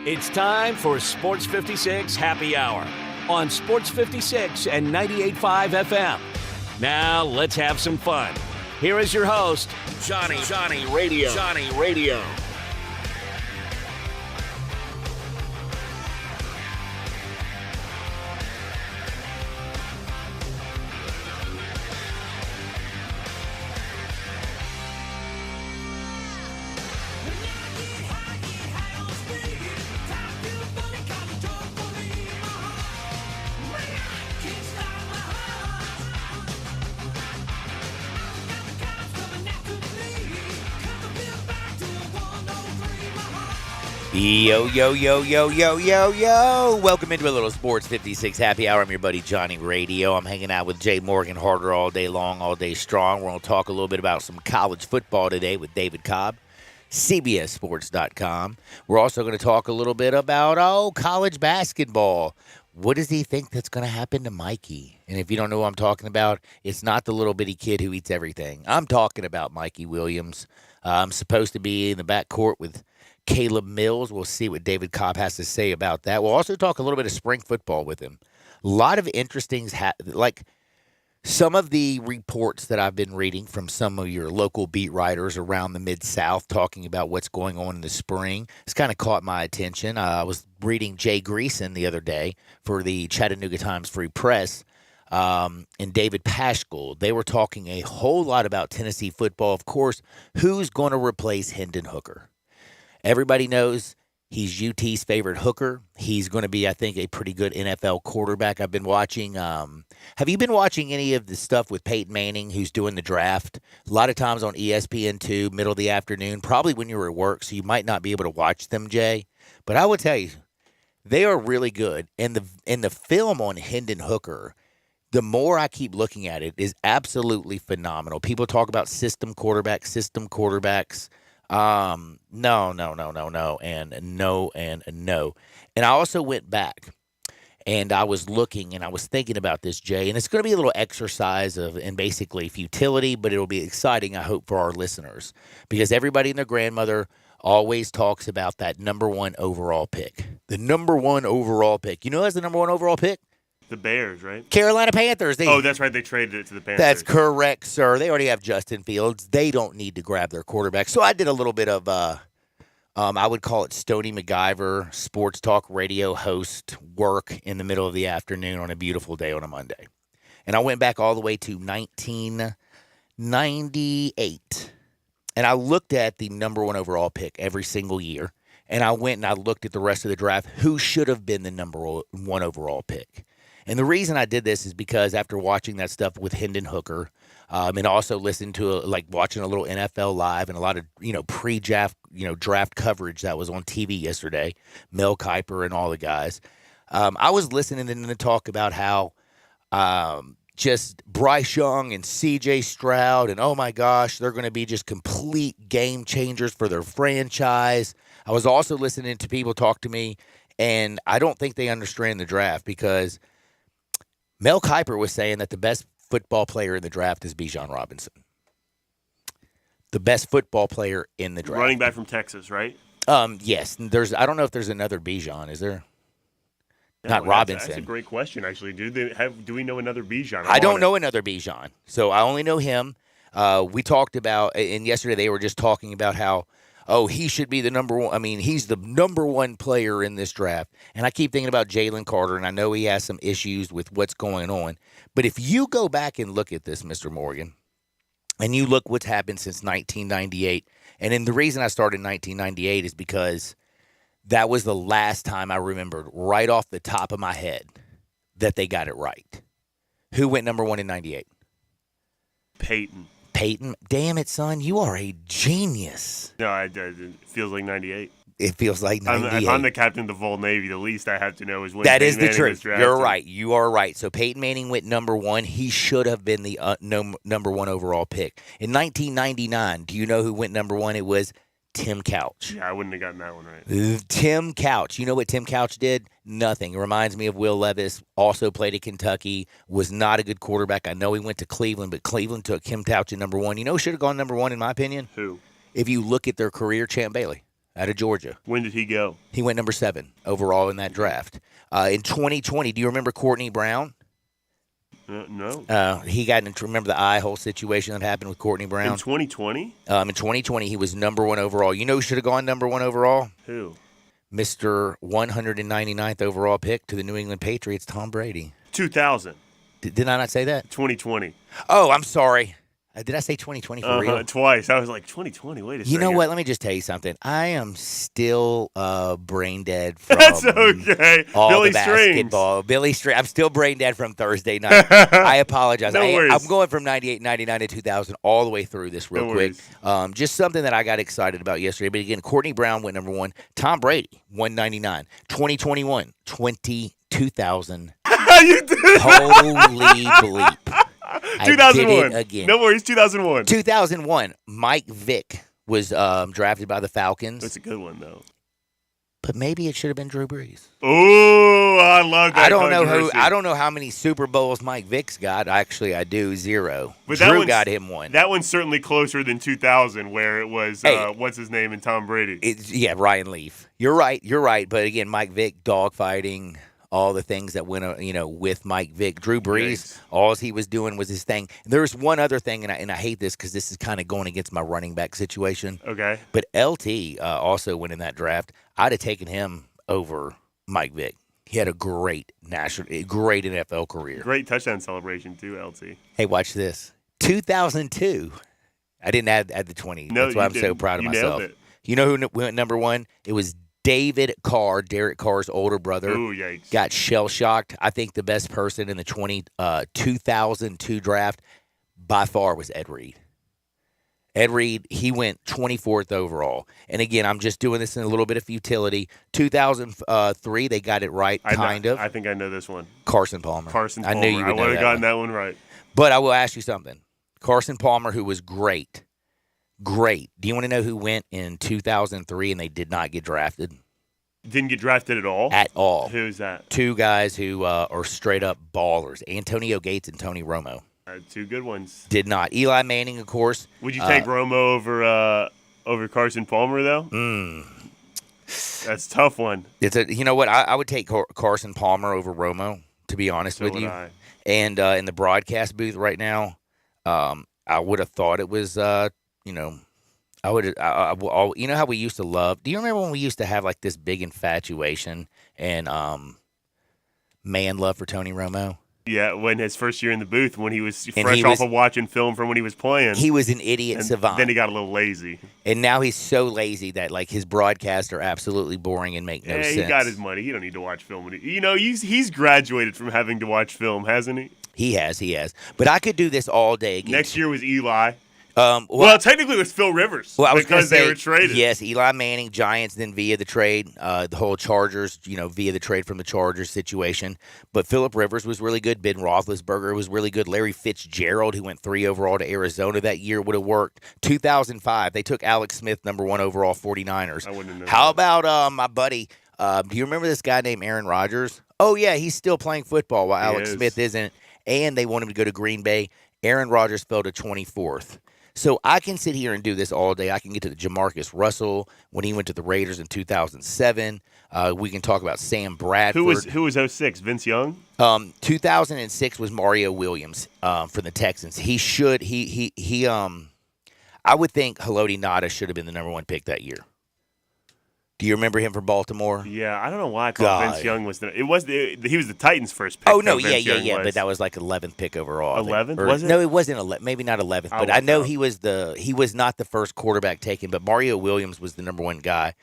It's time for Sports 56 Happy Hour on Sports 56 and 98.5 FM. Now let's have some fun. Here is your host, Johnny Radio. Yo. Welcome into a little Sports 56 Happy Hour. I'm your buddy Johnny Radio. I'm hanging out with Jay Morgan Harder all day long, all day strong. We're going to talk a little bit about some college football today with David Cobb, CBSSports.com. We're also going to talk a little bit about, college basketball. What does he think that's going to happen to Mikey? And if you don't know who I'm talking about, it's not the little bitty kid who eats everything. I'm talking about Mikey Williams. I'm supposed to be in the backcourt with Caleb Mills. We'll see what David Cobb has to say about that. We'll also talk a little bit of spring football with him. A lot of interesting, like some of the reports that I've been reading from some of your local beat writers around the Mid-South talking about what's going on in the spring. It's kind of caught my attention. I was reading Jay Greason the other day for the Chattanooga Times Free Press and David Paschal. They were talking a whole lot about Tennessee football. Of course, who's going to replace Hendon Hooker? Everybody knows he's UT's favorite hooker. He's going to be, I think, a pretty good NFL quarterback. I've been watching. Have you been watching any of the stuff with Peyton Manning, who's doing the draft? A lot of times on ESPN2, middle of the afternoon, probably when you're at work, so you might not be able to watch them, Jay. But I will tell you, they are really good. And the film on Hendon Hooker, the more I keep looking at it, is absolutely phenomenal. People talk about system quarterbacks. No, and no. And I also went back and I was looking and I was thinking about this, Jay, and it's going to be a little exercise in basically futility, but it'll be exciting, I hope, for our listeners, because everybody and their grandmother always talks about that number one overall pick. The number one overall pick. You know who has the number one overall pick? The Bears, right? Carolina Panthers. That's right. They traded it to the Panthers. That's correct, sir. They already have Justin Fields. They don't need to grab their quarterback. So I did a little bit of, I would call it Stony MacGyver, sports talk radio host work in the middle of the afternoon on a beautiful day on a Monday. And I went back all the way to 1998. And I looked at the number one overall pick every single year. And I went and I looked at the rest of the draft. Who should have been the number one overall pick? And the reason I did this is because after watching that stuff with Hendon Hooker, and also listening to watching a little NFL Live and a lot of pre-draft draft coverage that was on TV yesterday, Mel Kiper and all the guys, I was listening to them talk about how just Bryce Young and C.J. Stroud and oh my gosh, they're going to be just complete game changers for their franchise. I was also listening to people talk to me, and I don't think they understand the draft because Mel Kiper was saying that the best football player in the draft is Bijan Robinson. The best football player in the draft. Running back from Texas, right? Yes. I don't know if there's another Bijan, is there? Not No, Robinson. That's a great question, actually. Do we know another Bijan? I don't know another Bijan. So I only know him. We talked about, and yesterday they were just talking about how, he should be the number one. I mean, he's the number one player in this draft. And I keep thinking about Jalen Carter, and I know he has some issues with what's going on. But if you go back and look at this, Mr. Morgan, and you look what's happened since 1998, and then the reason I started in 1998 is because that was the last time I remembered right off the top of my head that they got it right. Who went number one in 98? Peyton. Damn it, son. You are a genius. No, it feels like 98. It feels like 98. If I'm the captain of the full Navy, the least I have to know is when that Peyton is the Manning truth. was drafted. You're right. You are right. So Peyton Manning went number one. He should have been the number one overall pick. In 1999, do you know who went number one? It was Tim Couch. Yeah, I wouldn't have gotten that one right. Tim Couch. You know what Tim Couch did? Nothing. It reminds me of Will Levis, also played at Kentucky, was not a good quarterback. I know he went to Cleveland, but Cleveland took Tim Couch at number one. You know who should have gone number one, in my opinion? Who? If you look at their career, Champ Bailey. out of Georgia. When did he go? He went number 7 overall in that draft. In 2020, do you remember Courtney Brown? No. He got into, remember the eye hole situation that happened with Courtney Brown? In 2020? In 2020, he was number 1 overall. You know who should have gone number 1 overall? Who? Mr. 199th overall pick to the New England Patriots, Tom Brady. 2000. Did I not say that? 2020. Oh, I'm sorry. Did I say 2020 for real? Twice. I was like, 2020, wait a second. You know what? Let me just tell you something. I am still brain dead from That's okay. all Billy the basketball. Strings. Billy Strings. I'm still brain dead from Thursday night. I apologize. No worries. I'm going from 98, 99 to 2000 all the way through this real quick. Just something that I got excited about yesterday. But again, Courtney Brown went number 1. Tom Brady, 199. 2021, 22,000. You did. Holy bleep. 2001. Again. No worries, 2001. 2001. Mike Vick was drafted by the Falcons. That's a good one, though. But maybe it should have been Drew Brees. Oh, I love that. I don't know how many Super Bowls Mike Vick's got. Actually, I do 0. But Drew got him 1. That one's certainly closer than 2000, where it was what's his name and Tom Brady. Ryan Leaf. You're right. But again, Mike Vick dogfighting. All the things that went, with Mike Vick. Drew Brees, all he was doing was his thing. There's one other thing, and I hate this because this is kind of going against my running back situation. Okay. But LT also went in that draft. I'd have taken him over Mike Vick. He had a great NFL career. Great touchdown celebration, too, LT. Hey, watch this. 2002. I didn't add the 20. No, That's why I'm so proud of myself. Nailed it. You know who went number 1? It was David Carr, Derek Carr's older brother. Ooh, yikes. Got shell-shocked. I think the best person in the 2002 draft by far was Ed Reed. Ed Reed, he went 24th overall. And again, I'm just doing this in a little bit of futility. 2003, they got it right, kind of. I think I know this one. Carson Palmer. I knew you would know that. I would have gotten that one right. But I will ask you something. Carson Palmer, who was great. Great. Do you want to know who went in 2003 and they did not get drafted? Didn't get drafted at all? At all. Who's that? 2 guys who are straight up ballers. Antonio Gates and Tony Romo. 2 good ones. Did not. Eli Manning, of course. Would you take Romo over Carson Palmer, though? That's a tough one. You know what? I would take Carson Palmer over Romo, to be honest with you. And in the broadcast booth right now, I would have thought it was you know how we used to love. Do you remember when we used to have like this big infatuation and man love for Tony Romo? Yeah, when his first year in the booth, when he was fresh off of watching film from when he was playing. He was an idiot savant. Then he got a little lazy. And now he's so lazy that like his broadcasts are absolutely boring and make no sense. He got his money. He don't need to watch film. He's graduated from having to watch film, hasn't he? He has. But I could do this all day again. Next year was Eli. Well, technically it was Phil Rivers because they were traded. Yes, Eli Manning, Giants, then via the trade, the whole Chargers, via the trade from the Chargers situation. But Phillip Rivers was really good. Ben Roethlisberger was really good. Larry Fitzgerald, who went 3 overall to Arizona that year, would have worked. 2005, they took Alex Smith, number 1 overall, 49ers. I wouldn't know. How about my buddy? Do you remember this guy named Aaron Rodgers? Oh, yeah, he's still playing football while Alex Smith isn't. And they want him to go to Green Bay. Aaron Rodgers fell to 24th. So I can sit here and do this all day. I can get to the Jamarcus Russell when he went to the Raiders in 2007. We can talk about Sam Bradford. Who was 06? Vince Young? 2006 was Mario Williams for the Texans. I would think Haloti Ngata should have been the number 1 pick that year. Do you remember him from Baltimore? Yeah, I don't know why I thought Vince Young was he was the Titans' first pick. Oh no, yeah, but that was like 11th pick overall. 11th? Was it? No, it wasn't 11. Maybe not 11th, but I know he was not the first quarterback taken. But Mario Williams was the number 1 guy.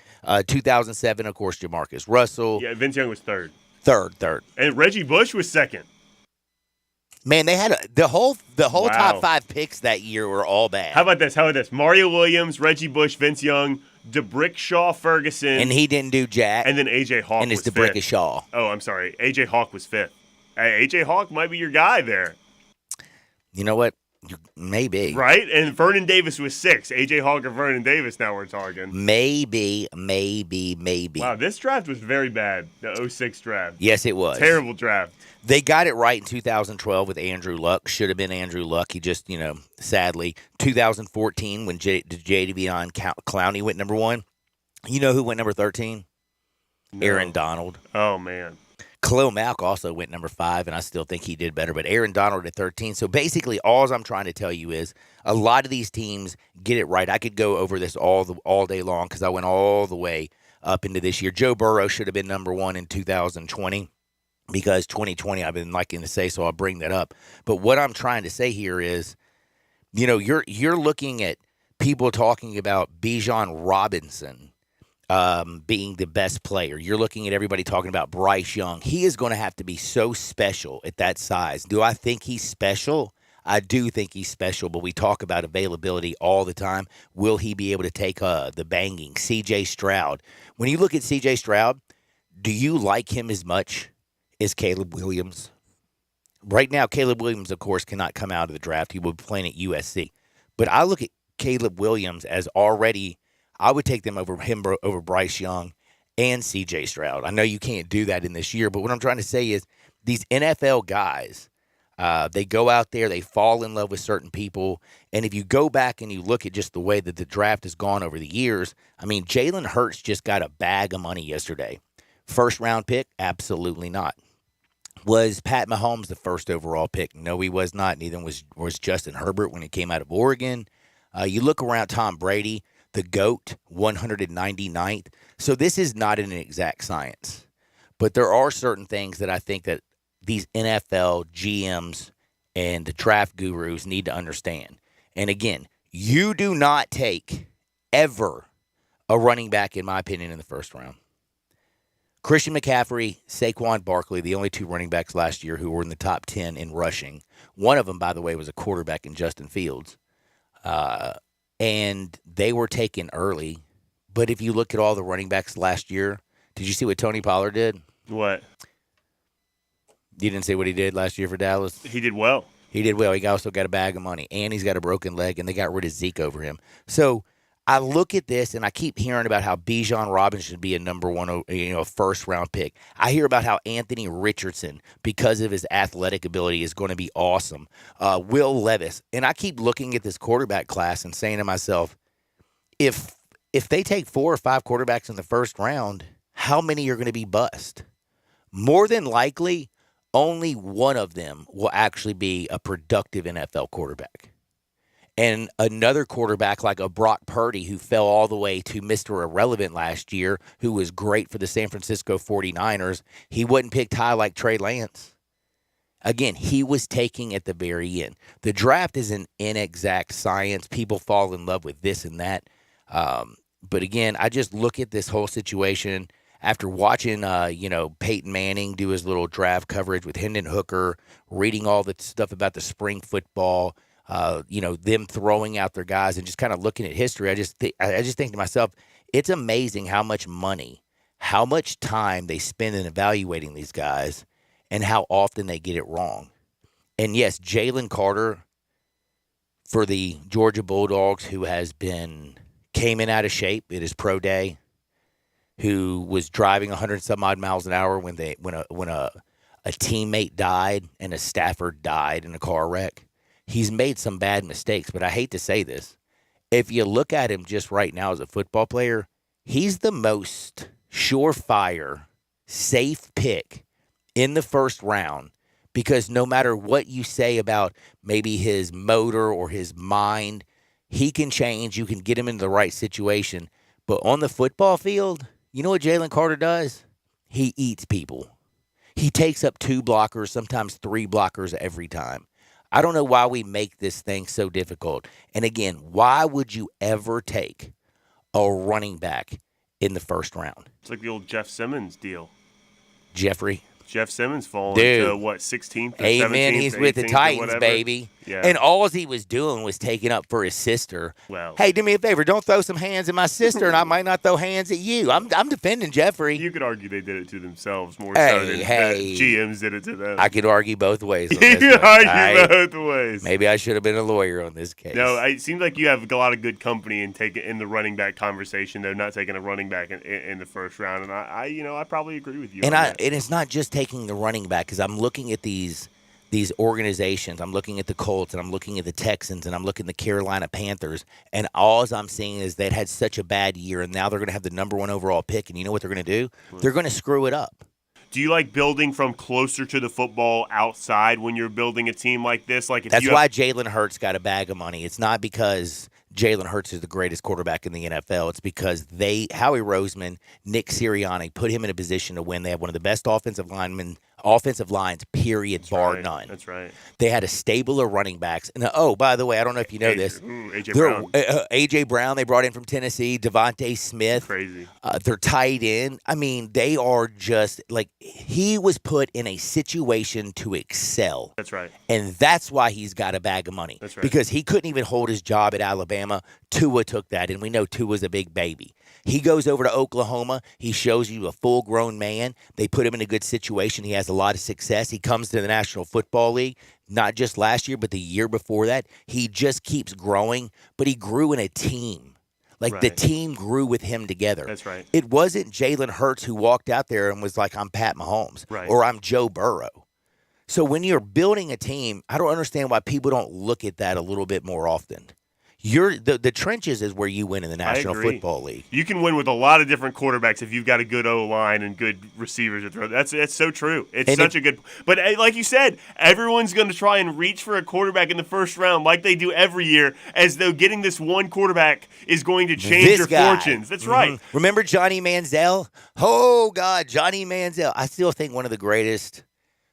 2007, of course, Jamarcus Russell. Yeah, Vince Young was third. Third. And Reggie Bush was second. Man, they had the whole top 5 picks that year were all bad. How about this? Mario Williams, Reggie Bush, Vince Young, DeBrickshaw Ferguson. And he didn't do jack. And then A.J. Hawk and was it's fifth. DeBrickshaw. Oh, I'm sorry. A.J. Hawk was 5th. Hey, A.J. Hawk might be your guy there. You know what? Maybe. Right? And Vernon Davis was 6th. A.J. Hawk or Vernon Davis, now we're talking. Maybe. Wow, this draft was very bad, the 06 draft. Yes, it was. Terrible draft. They got it right in 2012 with Andrew Luck. Should have been Andrew Luck. He just, sadly. 2014 when Jadeveon Clowney went number 1. You know who went number 13? No. Aaron Donald. Oh, man. Khalil Mack also went number 5, and I still think he did better. But Aaron Donald at 13. So basically, all I'm trying to tell you is a lot of these teams get it right. I could go over this all day long because I went all the way up into this year. Joe Burrow should have been number 1 in 2020 because 2020 I've been liking to say, so I'll bring that up. But what I'm trying to say here is, you're looking at people talking about Bijan Robinson being the best player. You're looking at everybody talking about Bryce Young. He is going to have to be so special at that size. Do I think he's special? I do think he's special, but we talk about availability all the time. Will he be able to take the banging? C.J. Stroud. When you look at C.J. Stroud, do you like him as much as Caleb Williams? Right now, Caleb Williams, of course, cannot come out of the draft. He will be playing at USC. But I look at Caleb Williams as already, I would take them over Bryce Young and C.J. Stroud. I know you can't do that in this year, but what I'm trying to say is these NFL guys, they go out there, they fall in love with certain people, and if you go back and you look at just the way that the draft has gone over the years, I mean, Jalen Hurts just got a bag of money yesterday. First-round pick? Absolutely not. Was Pat Mahomes the first overall pick? No, he was not. Neither was Justin Herbert when he came out of Oregon. You look around Tom Brady, the GOAT, 199th. So this is not an exact science. But there are certain things that I think that these NFL GMs and the draft gurus need to understand. And again, you do not take ever a running back, in my opinion, in the first round. Christian McCaffrey, Saquon Barkley, the only 2 running backs last year who were in the top 10 in rushing. One of them, by the way, was a quarterback in Justin Fields. And they were taken early. But if you look at all the running backs last year, did you see what Tony Pollard did? What? You didn't see what he did last year for Dallas? He did well. He did well. He also got a bag of money, and he's got a broken leg, and they got rid of Zeke over him. So I look at this, and I keep hearing about how Bijan Robinson should be a number 1, first-round pick. I hear about how Anthony Richardson, because of his athletic ability, is going to be awesome. Will Levis. And I keep looking at this quarterback class and saying to myself, if they take 4 or 5 quarterbacks in the first round, how many are going to be bust? More than likely, only one of them will actually be a productive NFL quarterback. And another quarterback like a Brock Purdy, who fell all the way to Mr. Irrelevant last year, who was great for the San Francisco 49ers, he wasn't picked high like Trey Lance. Again, he was taking at the very end. The draft is an inexact science. People fall in love with this and that. But again, I just look at this whole situation after watching, Peyton Manning do his little draft coverage with Hendon Hooker, reading all the stuff about the spring football, them throwing out their guys and just kind of looking at history. I just think to myself, it's amazing how much money, how much time they spend in evaluating these guys and how often they get it wrong. And yes, Jalen Carter for the Georgia Bulldogs, who came in out of shape at his pro day, who was driving 100-some-odd miles an hour when a teammate died and a staffer died in a car wreck. He's made some bad mistakes, but I hate to say this. If you look at him just right now as a football player, he's the most surefire, safe pick in the first round because no matter what you say about maybe his motor or his mind, he can change. You can get him into the right situation. But on the football field, you know what Jalen Carter does? He eats people. He takes up 2 blockers, sometimes 3 blockers every time. I don't know why we make this thing so difficult. And again, why would you ever take a running back in the first round? It's like the old Jeff Simmons deal. Jeff Simmons falling Dude. to, 16th or Amen. 17th, He's with the 18th or Titans, whatever. baby. Yeah. And all he was doing was taking up for his sister. Well, Hey, do me a favor. Don't throw some hands at my sister, and I might not throw hands at you. I'm defending Jeffrey. you could argue they did it to themselves more so than GMs did it to them. I could argue both ways. On you this could one. argue both ways. Maybe I should have been a lawyer on this case. No, it seems like you have a lot of good company in the running back conversation, though, not taking a running back in the first round. And I probably agree with you. And on that. and it's not just taking the running back because I'm looking at these these organizations. I'm looking at the Colts, and I'm looking at the Texans, and I'm looking at the Carolina Panthers, and all I'm seeing is they'd had such a bad year, and now they're going to have the number 1 overall pick, and you know what they're going to do? They're going to screw it up. Do you like building from closer to the football outside when you're building a team like this? Like, That's why Jalen Hurts got a bag of money. It's not because Jalen Hurts is the greatest quarterback in the NFL. It's because Howie Roseman, Nick Sirianni, put him in a position to win. They have one of the best offensive lines, period, bar none. That's right. They had a stable of running backs. And, by the way, I don't know if you know this. A.J. Brown. A.J. Brown, they brought in from Tennessee. Devontae Smith. Crazy. They're tight end. I mean, they are just like he was put in a situation to excel. That's right. And that's why he's got a bag of money. That's right. Because he couldn't even hold his job at Alabama. Tua took that, and we know Tua's a big baby. He goes over to Oklahoma. He shows you a full-grown man. They put him in a good situation. He has a lot of success. He comes to the National Football League, not just last year, but the year before that. He just keeps growing, but he grew in a team. The team grew with him together. That's right. It wasn't Jalen Hurts who walked out there and was like, I'm Pat Mahomes or I'm Joe Burrow. So when you're building a team, I don't understand why people don't look at that a little bit more often. The trenches is where you win in the National Football League. You can win with a lot of different quarterbacks if you've got a good O-line and good receivers to throw. That's so true. It's such a good – but like you said, everyone's going to try and reach for a quarterback in the first round like they do every year, as though getting this one quarterback is going to change your fortunes. That's right. Remember Johnny Manziel? Oh, God, Johnny Manziel. I still think one of the greatest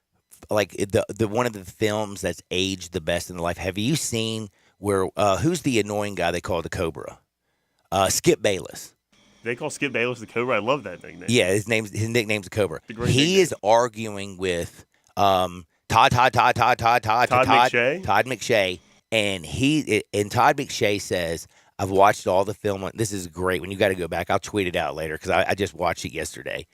– like the one of the films that's aged the best in life. Have you seen – where who's the annoying guy they call the Cobra? Skip Bayless. They call Skip Bayless the Cobra. I love that nickname. Yeah, his nickname's the Cobra. He is arguing with Todd McShay, and Todd McShay says, "I've watched all the film. This is great. When you got to go back, I'll tweet it out later because I just watched it yesterday."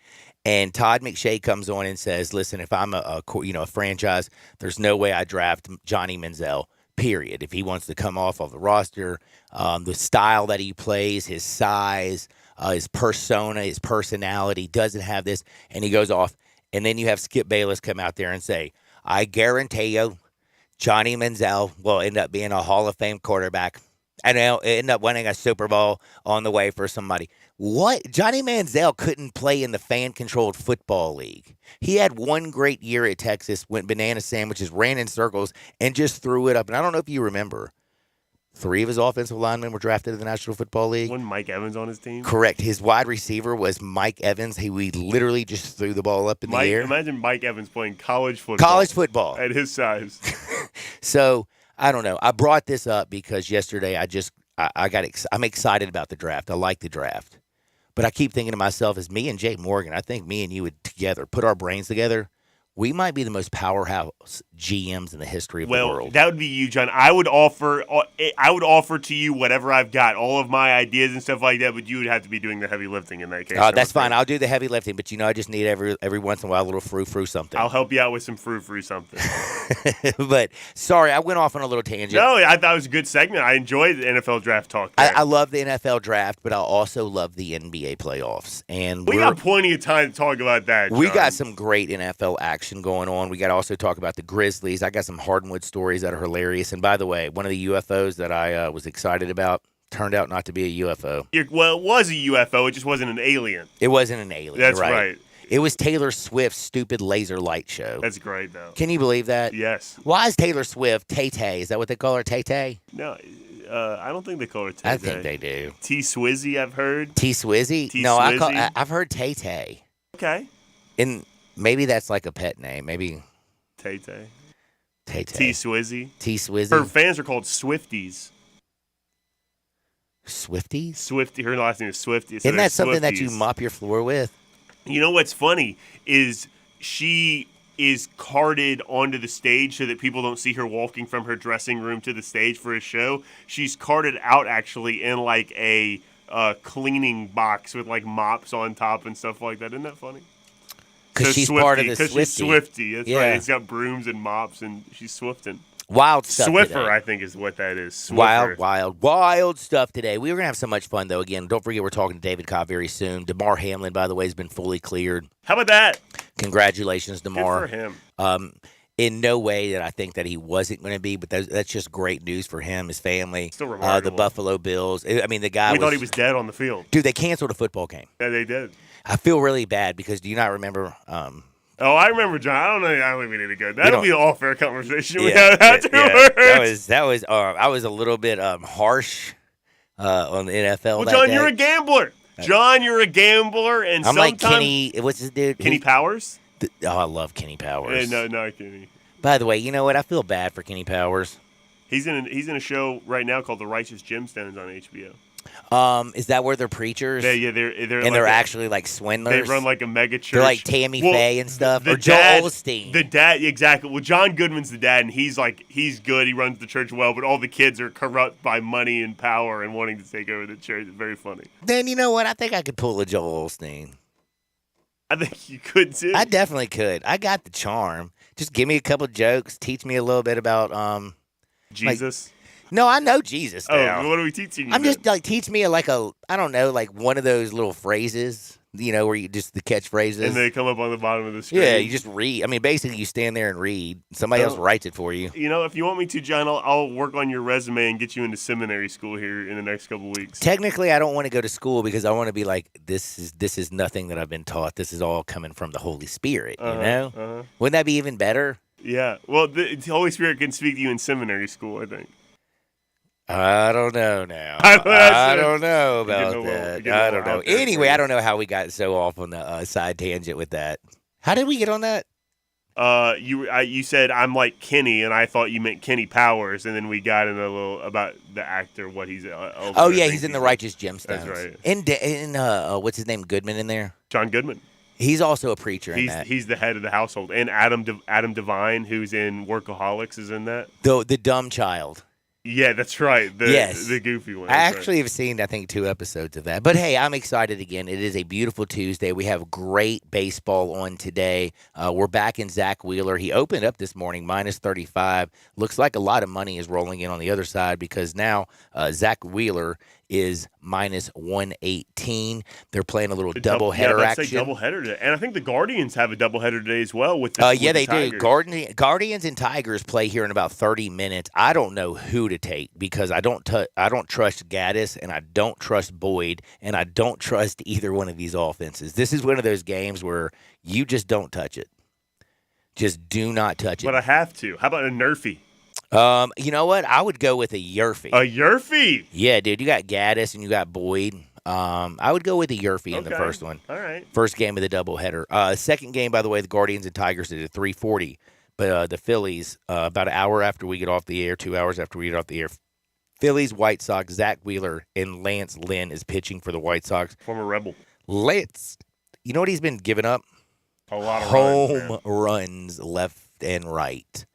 And Todd McShay comes on and says, "Listen, if I'm a franchise, there's no way I draft Johnny Manziel. Period. If he wants to come off of the roster, the style that he plays, his size, his persona, his personality, doesn't have this." And he goes off. And then you have Skip Bayless come out there and say, "I guarantee you, Johnny Manziel will end up being a Hall of Fame quarterback. And he'll end up winning a Super Bowl on the way for somebody." What? Johnny Manziel couldn't play in the fan-controlled football league. He had one great year at Texas, went banana sandwiches, ran in circles, and just threw it up. And I don't know if you remember, 3 of his offensive linemen were drafted to the National Football League. Wasn't Mike Evans on his team? Correct. His wide receiver was Mike Evans. We literally just threw the ball up in the air. Imagine Mike Evans playing college football. College football. At his size. So, I don't know. I brought this up because yesterday I'm excited about the draft. I like the draft. But I keep thinking to myself, as me and Jake Morgan, I think me and you would together put our brains together, we might be the most powerhouse GMs in the history of the world. Well, that would be you, John. I would offer to you whatever I've got, all of my ideas and stuff like that, but you would have to be doing the heavy lifting in that case. That's fine. I'll do the heavy lifting, but I just need every once in a while a little frou something. I'll help you out with some frou something. But sorry, I went off on a little tangent. No, I thought it was a good segment. I enjoyed the NFL draft talk. I love the NFL draft, but I also love the NBA playoffs. And we got plenty of time to talk about that, John. We got some great NFL action going on. We got to also talk about the Grizzlies. I got some Hardwood stories that are hilarious. And by the way, one of the UFOs that I was excited about turned out not to be a UFO. Well, it was a UFO. It just wasn't an alien. It wasn't an alien. That's right. It was Taylor Swift's stupid laser light show. That's great, though. Can you believe that? Yes. Why is Taylor Swift Tay-Tay? Is that what they call her, Tay-Tay? No, I don't think they call her Tay-Tay. I think they do. T-Swizzy, I've heard. T-Swizzy? No, I've heard Tay-Tay. Okay. And maybe that's like a pet name. Maybe Tay-Tay. Tay-Tay. T-Swizzy. T-Swizzy. Her fans are called Swifties. Swifties? Swifty. Her last name is Swifty. Isn't that something that you mop your floor with? You know what's funny is she is carted onto the stage so that people don't see her walking from her dressing room to the stage for a show. She's carted out actually in like a cleaning box with like mops on top and stuff like that. Isn't that funny? Because she's part of the Swifty. Because she's Swifty. That's right. It's got brooms and mops and she's swifting. Wild stuff Swiffer, today. I think, is what that is. Swiffer. Wild stuff today. We're going to have so much fun, though. Again, don't forget we're talking to David Cobb very soon. DeMar Hamlin, by the way, has been fully cleared. How about that? Congratulations, DeMar. Good for him. in no way that I think that he wasn't going to be, but that's just great news for him, his family, Still remarkable. the Buffalo Bills. I mean, the guy We thought he was dead on the field. Dude, they canceled a football game. Yeah, they did. I feel really bad because do you not remember Oh, I remember, John. I don't think we need to go. That'll be an all-fair conversation we have afterwards. That was I was a little bit harsh on the NFL. Well, John, you're a gambler. John, you're a gambler, and I'm sometimes like Kenny. What's his dude? Kenny Powers? I love Kenny Powers. No, not Kenny. By the way, you know what? I feel bad for Kenny Powers. He's in a show right now called The Righteous Gemstones on HBO. Is that where they're preachers? They're and they're actually like swindlers. They run like a mega church. They're like Tammy Faye and stuff, or Joel Osteen. The dad, exactly. Well, John Goodman's the dad, and he's good. He runs the church well, but all the kids are corrupt by money and power and wanting to take over the church. It's very funny. Then you know what? I think I could pull a Joel Osteen. I think you could too. I definitely could. I got the charm. Just give me a couple jokes. Teach me a little bit about Jesus. No, I know Jesus now. Oh, what are we teaching you? I'm just teach me I don't know, like one of those little phrases, where you just the catchphrases. And they come up on the bottom of the screen. Yeah, you just read. I mean, basically you stand there and read. Somebody else writes it for you. If you want me to, John, I'll work on your resume and get you into seminary school here in the next couple of weeks. Technically, I don't want to go to school because I want to be like, this is nothing that I've been taught. This is all coming from the Holy Spirit, Wouldn't that be even better? Yeah. Well, the Holy Spirit can speak to you in seminary school, I think. I don't know now. I don't know about that. I don't know. Anyway, I don't know how we got so off on the side tangent with that. How did we get on that? You said I'm like Kenny, and I thought you meant Kenny Powers, and then we got in a little about the actor, what he's. He's in The Righteous Gemstones. That's right. And what's his name? Goodman in there. John Goodman. He's also a preacher in that. He's the head of the household, and Adam Devine, who's in Workaholics, is in that. The dumb child. Yeah, that's right. The goofy one. I actually have seen, I think, 2 episodes of that. But, hey, I'm excited again. It is a beautiful Tuesday. We have great baseball on today. We're back in Zach Wheeler. He opened up this morning, minus 35. Looks like a lot of money is rolling in on the other side because now Zach Wheeler is minus 118. They're playing a little doubleheader action. Doubleheader today. And I think the Guardians have a doubleheader today as well. With they Tigers. do. Guardians and Tigers play here in about 30 minutes. I don't know who to take because I don't trust Gaddis and I don't trust Boyd and I don't trust either one of these offenses. This is one of those games where you just don't touch it. Just do not touch it. But I have to. How about a Nerfy? You know what? I would go with a Yerfy. A Yerfy? Yeah, dude. You got Gaddis and you got Boyd. I would go with a Yerfy in the first one. All right. First game of the doubleheader. Second game, by the way, the Guardians and Tigers did at 3:40. But the Phillies, about an hour after we get off the air, 2 hours after we get off the air, Phillies, White Sox, Zach Wheeler, and Lance Lynn is pitching for the White Sox. Former Rebel. Lance, you know what he's been giving up? A lot of home runs left and right.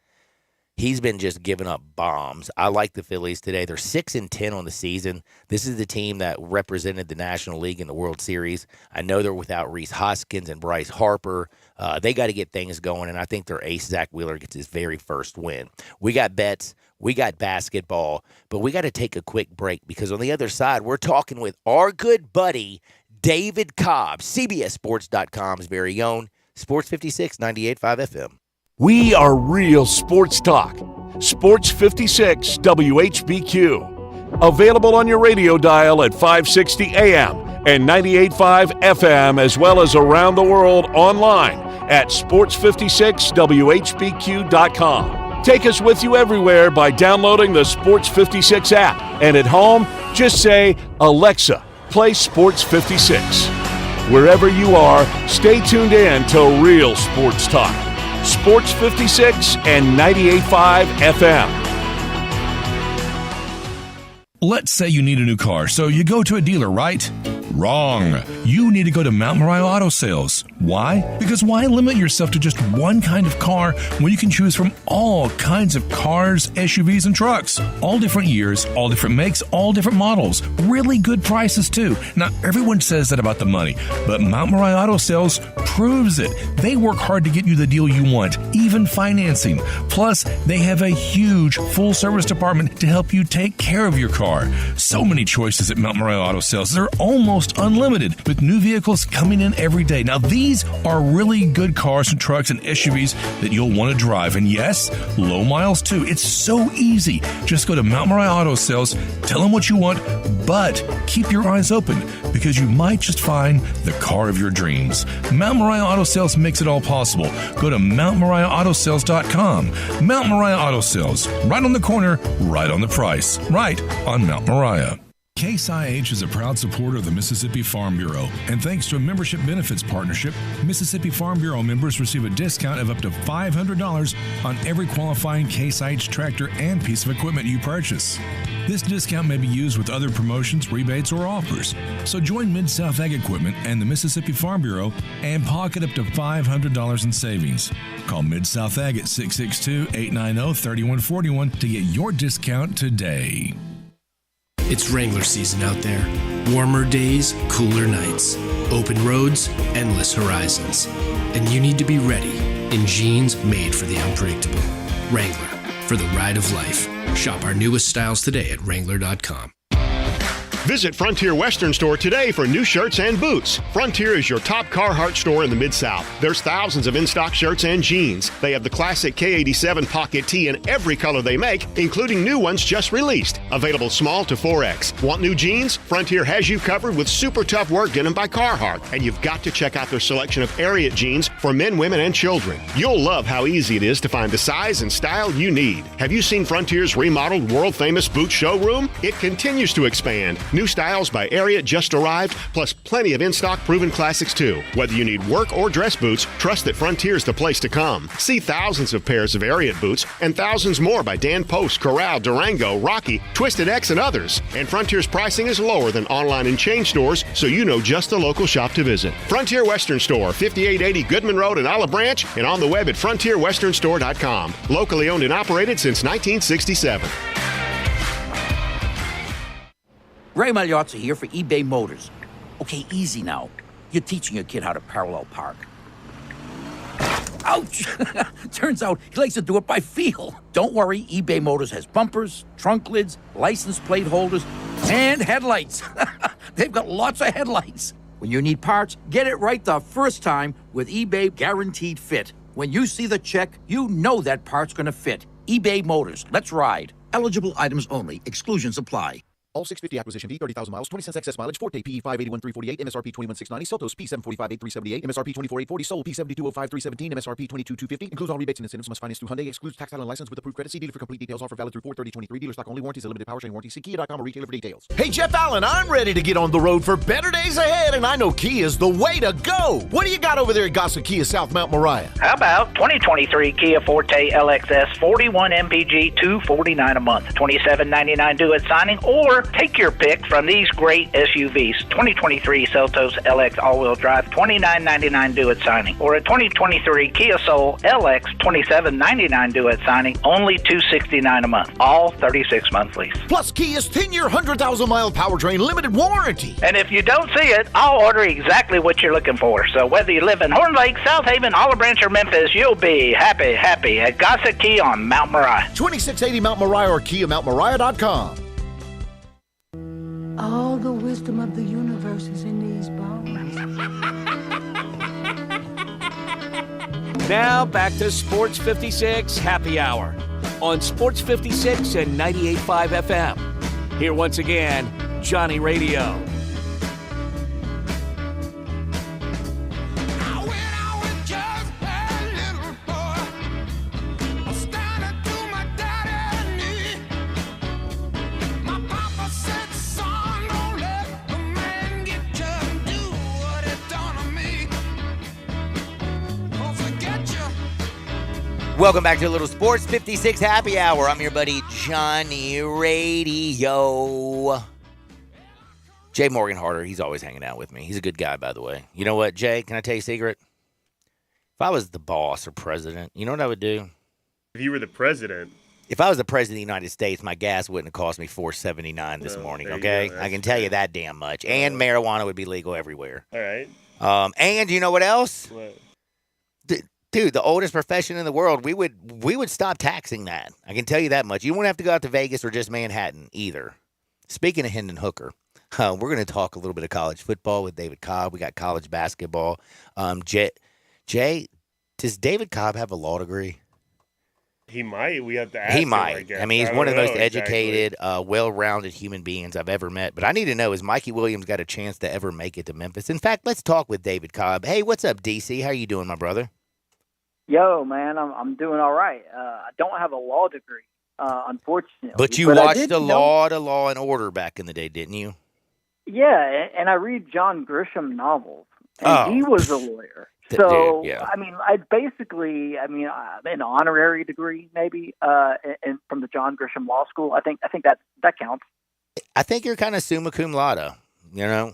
He's been just giving up bombs. I like the Phillies today. They're 6-10 on the season. This is the team that represented the National League in the World Series. I know they're without Rhys Hoskins and Bryce Harper. They got to get things going, and I think their ace, Zach Wheeler, gets his very first win. We got bets. We got basketball. But we got to take a quick break because on the other side, we're talking with our good buddy, David Cobb, CBSSports.com's very own Sports 56, 98.5 FM. We are real sports talk. Sports 56 WHBQ. Available on your radio dial at 560 AM and 98.5 FM, as well as around the world online at sports56whbq.com. Take us with you everywhere by downloading the Sports 56 app. And at home, just say, Alexa, play Sports 56. Wherever you are, stay tuned in to Real Sports Talk. Sports 56 and 98.5 FM. Let's say you need a new car, so you go to a dealer, right? Wrong. You need to go to Mount Moriah Auto Sales. Why? Because why limit yourself to just one kind of car when you can choose from all kinds of cars, SUVs, and trucks? All different years, all different makes, all different models. Really good prices, too. Now, everyone says that about the money, but Mount Moriah Auto Sales proves it. They work hard to get you the deal you want, even financing. Plus, they have a huge full-service department to help you take care of your car. So many choices at Mount Moriah Auto Sales. They're almost almost unlimited with new vehicles coming in every day. Now, these are really good cars and trucks and SUVs that you'll want to drive. And yes, low miles too. It's so easy. Just go to Mount Moriah Auto Sales, tell them what you want, but keep your eyes open because you might just find the car of your dreams. Mount Moriah Auto Sales makes it all possible. Go to MountMoriahAutoSales.com. Mount Moriah Auto Sales, right on the corner, right on the price, right on Mount Moriah. Case IH is a proud supporter of the Mississippi Farm Bureau, and thanks to a membership benefits partnership, Mississippi Farm Bureau members receive a discount of up to $500 on every qualifying Case IH tractor and piece of equipment you purchase. This discount may be used with other promotions, rebates, or offers. So join Mid-South Ag Equipment and the Mississippi Farm Bureau and pocket up to $500 in savings. Call Mid-South Ag at 662-890-3141 to get your discount today. It's Wrangler season out there. Warmer days, cooler nights, open roads, endless horizons. And you need to be ready in jeans made for the unpredictable. Wrangler, for the ride of life. Shop our newest styles today at Wrangler.com. Visit Frontier Western Store today for new shirts and boots. Frontier is your top Carhartt store in the Mid-South. There's thousands of in-stock shirts and jeans. They have the classic K87 pocket tee in every color they make, including new ones just released. Available small to 4X. Want new jeans? Frontier has you covered with super tough work denim by Carhartt. And you've got to check out their selection of Ariat jeans for men, women, and children. You'll love how easy it is to find the size and style you need. Have you seen Frontier's remodeled world-famous boot showroom? It continues to expand. New styles by Ariat just arrived, plus plenty of in-stock proven classics too. Whether you need work or dress boots, trust that Frontier's the place to come. See thousands of pairs of Ariat boots and thousands more by Dan Post, Corral, Durango, Rocky, Twisted X, and others. And Frontier's pricing is lower than online and chain stores, so you know just the local shop to visit. Frontier Western Store, 5880 Goodman Road in Olive Branch, and on the web at frontierwesternstore.com. Locally owned and operated since 1967. Ray Magliozzi here for eBay Motors. Okay, easy now. You're teaching your kid how to parallel park. Ouch! Turns out he likes to do it by feel. Don't worry, eBay Motors has bumpers, trunk lids, license plate holders, and headlights. They've got lots of headlights. When you need parts, get it right the first time with eBay Guaranteed Fit. When you see the check, you know that part's gonna fit. eBay Motors, let's ride. Eligible items only. Exclusions apply. All 650 acquisition fee, 30,000 miles, 20 cents excess mileage, Forte PE 581,348, MSRP 21,690, Sotos P745,8378, MSRP 24,840, Soul P7205317, MSRP 22,250. Includes all rebates and incentives. Must finance through Hyundai. Excludes tax, title, and license with approved credit. See dealer for complete details. Offer valid through 4/30/23. Dealer stock only. Warranties. A limited powertrain warranty. See Kia.com or retailer for details. Hey, Jeff Allen, I'm ready to get on the road for better days ahead, and I know Kia's the way to go. What do you got over there at Gossett Kia South Mount Moriah? How about 2023 Kia Forte LXS 41 MPG $249 a month, $27.99 due at signing, or take your pick from these great SUVs. 2023 Seltos LX all-wheel drive, $29.99 due at signing, or a 2023 Kia Soul LX, $27.99 due at signing, only $269 a month, all 36-month lease. Plus Kia's 10-year, 100,000-mile powertrain limited warranty. And if you don't see it, I'll order exactly what you're looking for. So whether you live in Horn Lake, South Haven, Olive Branch, or Memphis, you'll be happy at Gossett Kia on Mount Moriah. 2680 Mount Moriah or KiaMountMoriah.com. All the wisdom of the universe is in these bones. Now back to Sports 56 Happy Hour on Sports 56 and 98.5 FM. Here once again, Johnny Radio. Welcome back to a little Sports 56 Happy Hour. I'm your buddy Johnny Radio. Jay Morgan Harder, he's always hanging out with me. He's a good guy, by the way. You know what, Jay? Can I tell you a secret? If I was the boss or president, you know what I would do? If you were the president. If I was the president of the United States, my gas wouldn't have cost me $4.79 this morning, okay? I can tell you that damn much. And marijuana would be legal everywhere. All right. And you know what else? What? Dude, the oldest profession in the world, we would stop taxing that. I can tell you that much. You won't have to go out to Vegas or just Manhattan either. Speaking of Hendon Hooker, We're going to talk a little bit of college football with David Cobb. We got college basketball. Jay, does David Cobb have a law degree? He might. We have to ask He him, I might. guess. I mean, he's I one of the don't most know exactly. educated, well-rounded human beings I've ever met. But I need to know, has Mikey Williams got a chance to ever make it to Memphis? In fact, let's talk with David Cobb. Hey, what's up, DC? How you doing, my brother? Yo, man, I'm doing all right. I don't have a law degree, unfortunately. But you watched a lot of Law and Order back in the day, didn't you? Yeah, and I read John Grisham novels, and he was a lawyer. So, dude, yeah. I mean, an honorary degree maybe, and from the John Grisham Law School. I think that counts. I think you're kind of summa cum laude. Yeah,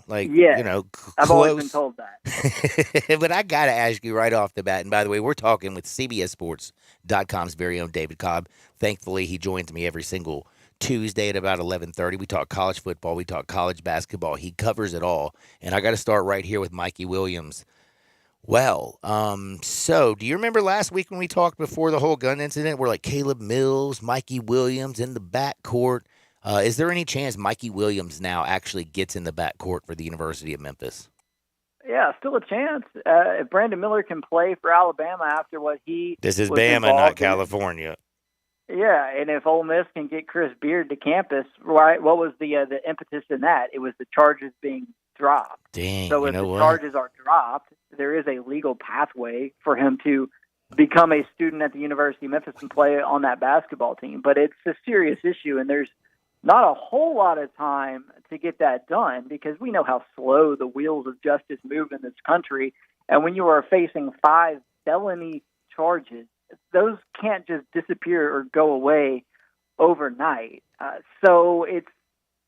I've always been told that. But I got to ask you right off the bat, and by the way, we're talking with CBSSports.com's very own David Cobb. Thankfully, he joins me every single Tuesday at about 11:30. We talk college football. We talk college basketball. He covers it all. And I got to start right here with Mikey Williams. Well, so do you remember last week when we talked before the whole gun incident where like Caleb Mills, Mikey Williams in the backcourt? Is there any chance Mikey Williams now actually gets in the backcourt for the University of Memphis? Yeah, still a chance. If Brandon Miller can play for Alabama after what he This is was Bama, not in. California. Yeah, and if Ole Miss can get Chris Beard to campus, right? What was the impetus in that? It was the charges being dropped. Dang, so if the charges are dropped, there is a legal pathway for him to become a student at the University of Memphis and play on that basketball team. But it's a serious issue, and there's not a whole lot of time to get that done because we know how slow the wheels of justice move in this country. And when you are facing 5 felony charges, those can't just disappear or go away overnight. So it's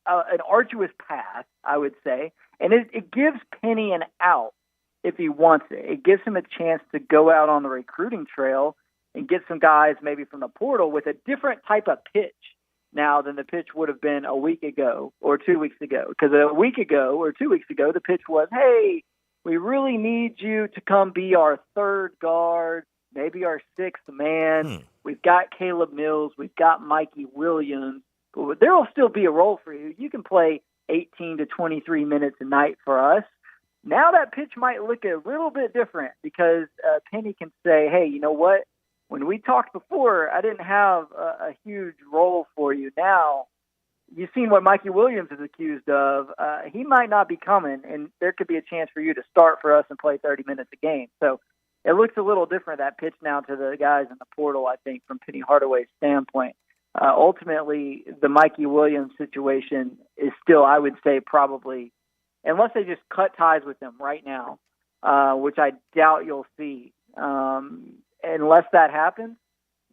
an arduous path, I would say. And it gives Penny an out if he wants it. It gives him a chance to go out on the recruiting trail and get some guys maybe from the portal with a different type of pitch now than the pitch would have been a week ago or 2 weeks ago. Because a week ago or 2 weeks ago, the pitch was, hey, we really need you to come be our third guard, maybe our 6th man. We've got Caleb Mills. We've got Mikey Williams. But there will still be a role for you. You can play 18 to 23 minutes a night for us. Now that pitch might look a little bit different because Penny can say, hey, you know what? When we talked before, I didn't have a huge role for you. Now, you've seen what Mikey Williams is accused of. He might not be coming, and there could be a chance for you to start for us and play 30 minutes a game. So it looks a little different, that pitch now to the guys in the portal, I think, from Penny Hardaway's standpoint. Ultimately, the Mikey Williams situation is still, I would say, probably, unless they just cut ties with him right now, which I doubt you'll see. Unless that happens,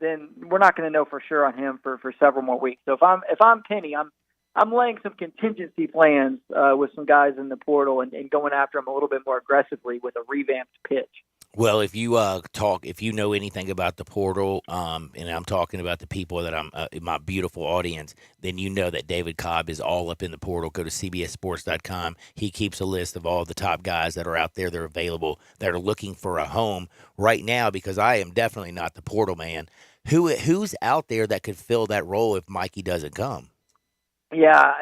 then we're not going to know for sure on him for several more weeks. So if I'm Penny, I'm laying some contingency plans with some guys in the portal and going after him a little bit more aggressively with a revamped pitch. Well, if you if you know anything about the portal, and I'm talking about the people that I'm my beautiful audience, then you know that David Cobb is all up in the portal. Go to CBSSports.com. He keeps a list of all the top guys that are out there that are available, that are looking for a home right now, because I am definitely not the portal man. Who's out there that could fill that role if Mikey doesn't come? Yeah,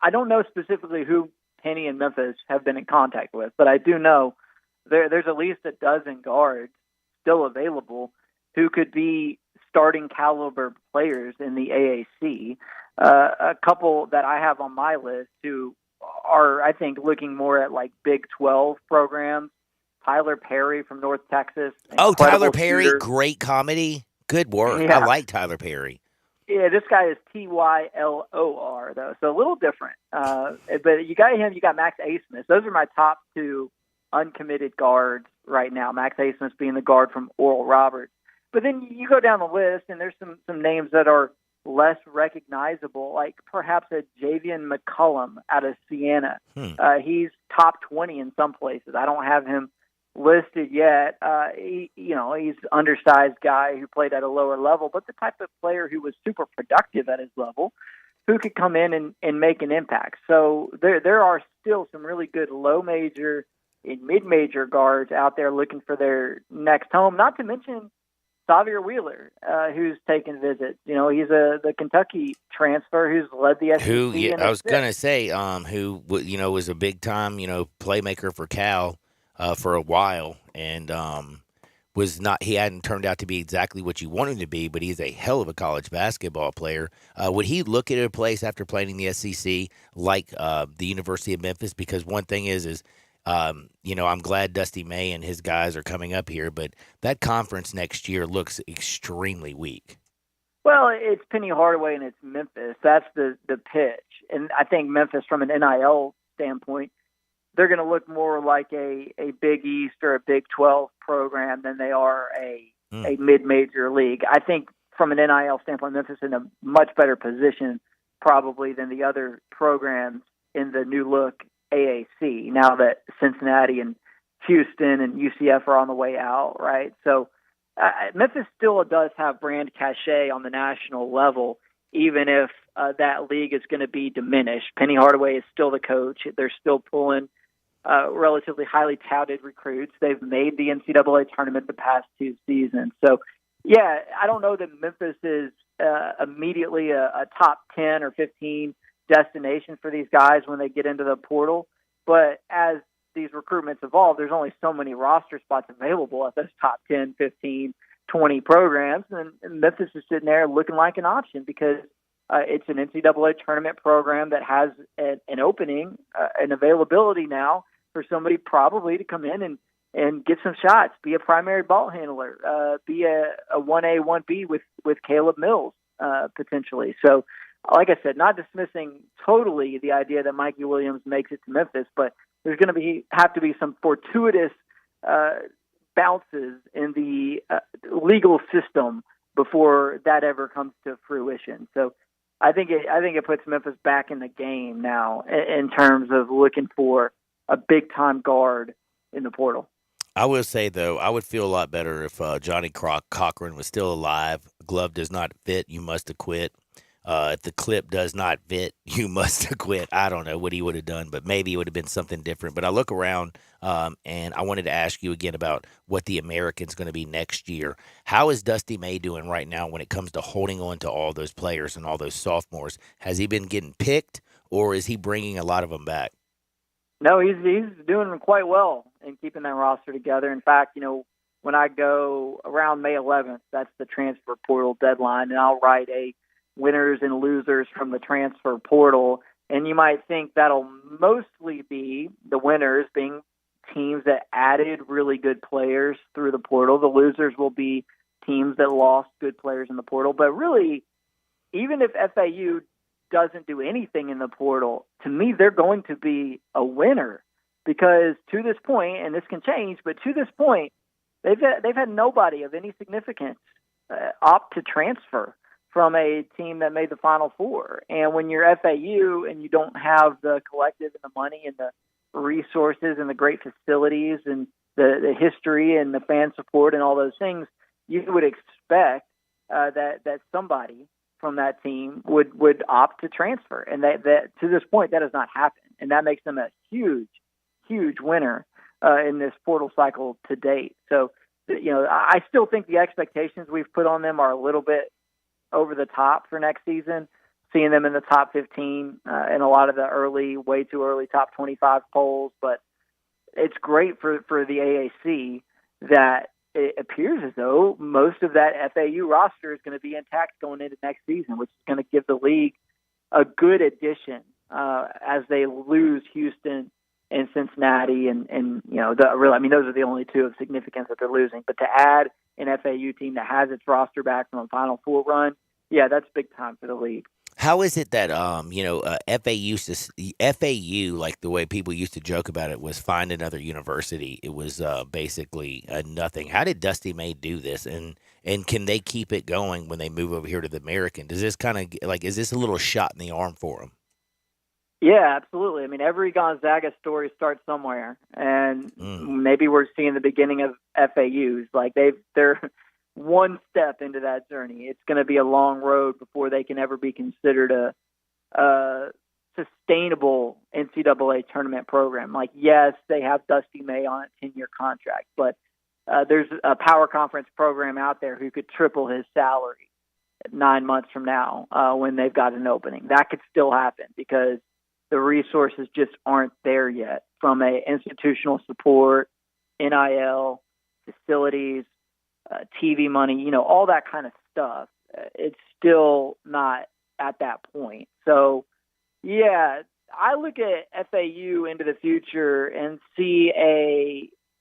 I don't know specifically who Penny and Memphis have been in contact with, but I do know there's at least a dozen guards still available who could be starting caliber players in the AAC. A couple that I have on my list who are, I think, looking more at like Big 12 programs. Tyler Perry from North Texas. Oh, Tyler Perry, great comedy. Good work. Yeah. I like Tyler Perry. Yeah, this guy is Tylor, though, so a little different. But you got him, you got Max Asmus. Those are my top 2 uncommitted guards right now, Max Asmus being the guard from Oral Roberts. But then you go down the list, and there's some names that are less recognizable, like perhaps a Javian McCullum out of Siena. He's top 20 in some places. I don't have him listed yet. He's undersized guy who played at a lower level, but the type of player who was super productive at his level, who could come in and make an impact. So there are still some really good low major and mid-major guards out there looking for their next home, not to mention Xavier Wheeler, who's taken visits. He's the Kentucky transfer who's led the SEC. I was gonna say, who was a big time, playmaker for Cal, for a while, and was not. He hadn't turned out to be exactly what you want him to be, but he's a hell of a college basketball player. Would he look at a place after playing in the SEC like the University of Memphis? Because one thing is. I'm glad Dusty May and his guys are coming up here, but that conference next year looks extremely weak. Well, it's Penny Hardaway and it's Memphis. That's the pitch. And I think Memphis, from an NIL standpoint, they're going to look more like a Big East or a Big 12 program than they are a mid-major league. I think from an NIL standpoint, Memphis is in a much better position probably than the other programs in the new look AAC, now that Cincinnati and Houston and UCF are on the way out, right? So Memphis still does have brand cachet on the national level, even if that league is going to be diminished. Penny Hardaway is still the coach. They're still pulling relatively highly touted recruits. They've made the NCAA tournament the past 2 seasons. So, yeah, I don't know that Memphis is immediately a top 10 or 15 destination for these guys when they get into the portal. But as these recruitments evolve, there's only so many roster spots available at those top 10, 15, 20 programs. And Memphis is sitting there looking like an option because it's an NCAA tournament program that has an opening, an availability now for somebody probably to come in and get some shots, be a primary ball handler, be a 1A, 1B with Caleb Mills potentially. So, like I said, not dismissing totally the idea that Mikey Williams makes it to Memphis, but there's going to have to be some fortuitous bounces in the legal system before that ever comes to fruition. So I think it puts Memphis back in the game now in terms of looking for a big time guard in the portal. I will say, though, I would feel a lot better if Johnny Cochran was still alive. Glove does not fit, you must have quit. If the clip does not fit, you must have quit. I don't know what he would have done, but maybe it would have been something different. But I look around, and I wanted to ask you again about what the American's going to be next year. How is Dusty May doing right now when it comes to holding on to all those players and all those sophomores? Has he been getting picked, or is he bringing a lot of them back? No, he's doing quite well in keeping that roster together. In fact, when I go around May 11th, that's the transfer portal deadline, and I'll write a winners and losers from the transfer portal. And you might think that'll mostly be the winners being teams that added really good players through the portal. The losers will be teams that lost good players in the portal. But really, even if FAU doesn't do anything in the portal, to me, they're going to be a winner because to this point, and this can change, but to this point, they've had nobody of any significance opt to transfer from a team that made the Final Four. And when you're FAU and you don't have the collective and the money and the resources and the great facilities and the history and the fan support and all those things, you would expect that somebody from that team would opt to transfer. And that to this point, that has not happened. And that makes them a huge, huge winner in this portal cycle to date. So, I still think the expectations we've put on them are a little bit over the top for next season, seeing them in the top 15 in a lot of the way too early top 25 polls. But it's great for the AAC that it appears as though most of that FAU roster is going to be intact going into next season, which is going to give the league a good addition as they lose Houston and Cincinnati. And those are the only two of significance that they're losing. But to add an FAU team that has its roster back from a Final Four run, yeah, that's big time for the league. How is it that FAU, like the way people used to joke about it, was find another university? It was basically nothing. How did Dusty May do this, and can they keep it going when they move over here to the American? Does this kind of is this a little shot in the arm for them? Yeah, absolutely. I mean, every Gonzaga story starts somewhere, and maybe we're seeing the beginning of FAU's. Like they're one step into that journey. It's going to be a long road before they can ever be considered a sustainable NCAA tournament program. Like, yes, they have Dusty May on a 10-year contract, but there's a power conference program out there who could triple his salary 9 months from now when they've got an opening. That could still happen because the resources just aren't there yet from a institutional support, NIL, facilities, TV money, all that kind of stuff. It's still not at that point. So, yeah, I look at FAU into the future and see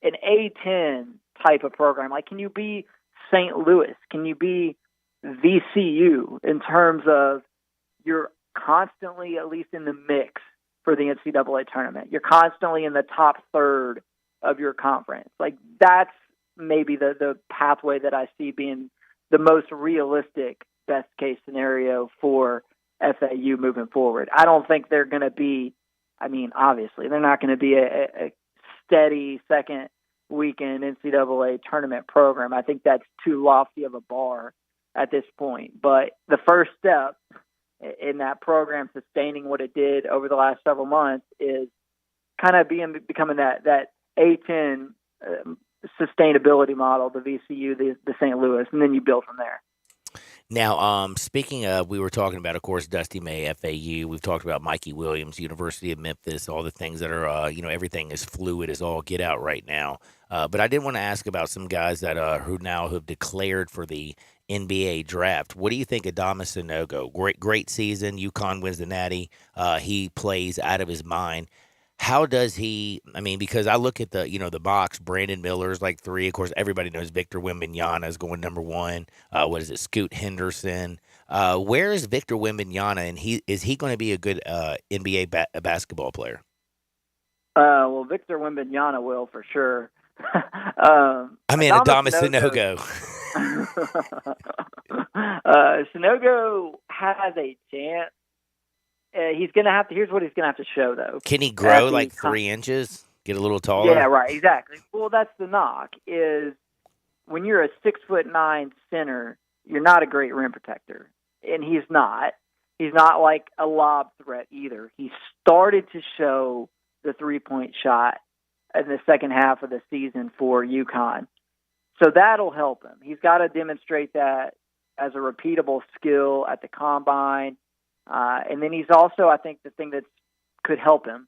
an A10 type of program. Like, can you be St. Louis? Can you be VCU in terms of you're constantly at least in the mix for the NCAA tournament? You're constantly in the top third of your conference. Like, that's maybe the pathway that I see being the most realistic best case scenario for FAU moving forward. I don't think they're going to be, obviously, they're not going to be a steady second weekend NCAA tournament program. I think that's too lofty of a bar at this point. But the first step in that program sustaining what it did over the last several months is kind of becoming that A10 sustainability model, the VCU, the St. Louis, and then you build from there. Now, speaking of, we were talking about, of course, Dusty May, FAU. We've talked about Mikey Williams, University of Memphis, all the things that are, everything is fluid as all get out right now. But I did want to ask about some guys that who now have declared for the NBA draft. What do you think of Adamas Sanogo? Great season. UConn wins the Natty. He plays out of his mind. How does he? Because I look at the box. Brandon Miller's like 3. Of course, everybody knows Victor Wembanyama is going number 1. What is it? Scoot Henderson. Where is Victor Wembanyama, and is he going to be a good NBA basketball player? Well, Victor Wembanyama will for sure. Adamas Sanogo. Sanogo has a chance. He's going to have to. Here's what he's going to have to show, though. Can he grow like 3 inches? Get a little taller? Yeah, right. Exactly. Well, that's the knock. Is when you're a 6'9" center, you're not a great rim protector, and he's not. He's not like a lob threat either. He started to show the 3-point shot in the second half of the season for UConn, so that'll help him. He's got to demonstrate that as a repeatable skill at the combine. And then he's also, I think, the thing that could help him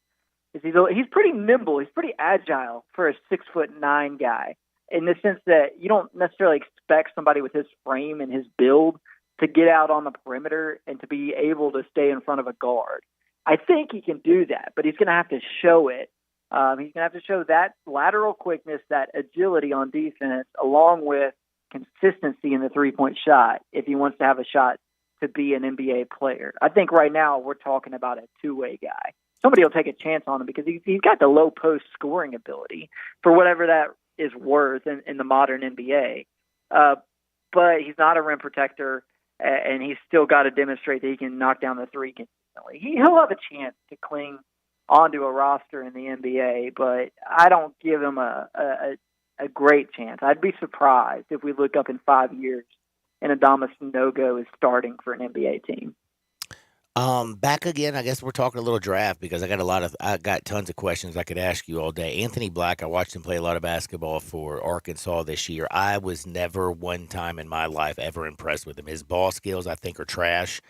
is he's pretty nimble. He's pretty agile for a 6'9" guy, in the sense that you don't necessarily expect somebody with his frame and his build to get out on the perimeter and to be able to stay in front of a guard. I think he can do that, but he's going to have to show it. He's going to have to show that lateral quickness, that agility on defense, along with consistency in the 3-point shot if he wants to have a shot to be an NBA player. I think right now we're talking about a two-way guy. Somebody will take a chance on him because he's got the low post scoring ability for whatever that is worth in the modern NBA. But he's not a rim protector, and he's still got to demonstrate that he can knock down the 3 consistently. He'll have a chance to cling onto a roster in the NBA, but I don't give him a great chance. I'd be surprised if we look up in 5 years and Adamas Sanogo is starting for an NBA team. Back again, I guess we're talking a little draft because I got tons of questions I could ask you all day. Anthony Black, I watched him play a lot of basketball for Arkansas this year. I was never one time in my life ever impressed with him. His ball skills, I think, are trash.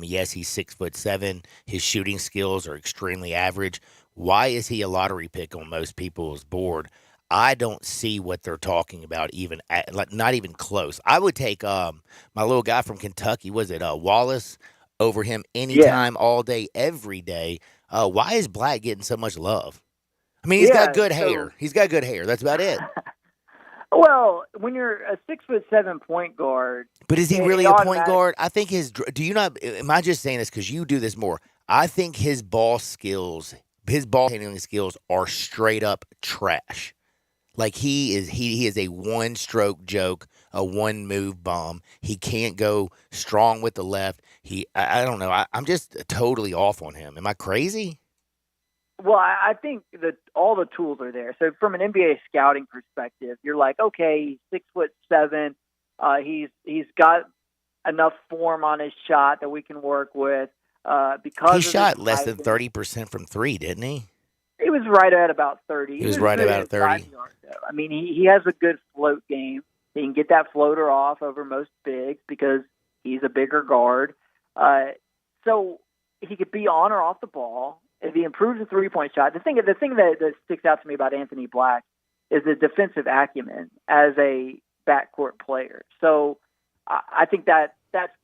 Yes, he's 6'7". His shooting skills are extremely average. Why is he a lottery pick on most people's board? I don't see what they're talking about, not even close. I would take my little guy from Kentucky, was it Wallace, over him anytime, all day, every day. Why is Black getting so much love? He's got good hair. He's got good hair. That's about it. Well, when you're a 6'7" point guard, but is he really a point guard? I think do you not? Am I just saying this because you do this more? I think his ball handling skills are straight up trash. Like he is a one-stroke joke, a one-move bomb. He can't go strong with the left. I don't know. I'm just totally off on him. Am I crazy? Well, I think that all the tools are there. So from an NBA scouting perspective, you're like, okay, he's 6'7". He's got enough form on his shot that we can work with. Because he shot less than 30% from 3, didn't he? He was right at about 30. He was right about 30. 5 yards, though. I mean, he has a good float game. He can get that floater off over most bigs because he's a bigger guard. So he could be on or off the ball. If he improves the three-point shot, the thing that sticks out to me about Anthony Black is the defensive acumen as a backcourt player. So I think that's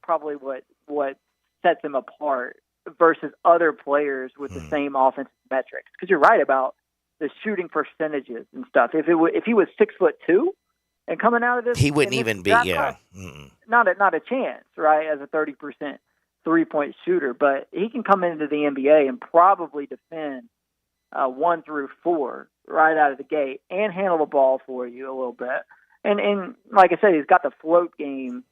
probably what sets him apart versus other players with the same offensive metrics. Because you're right about the shooting percentages and stuff. If he was 6'2" and coming out of this, he wouldn't even be. Yeah, not a chance, right? As a 30% three-point shooter, but he can come into the NBA and probably defend 1 through 4 right out of the gate and handle the ball for you a little bit. And like I said, he's got the float game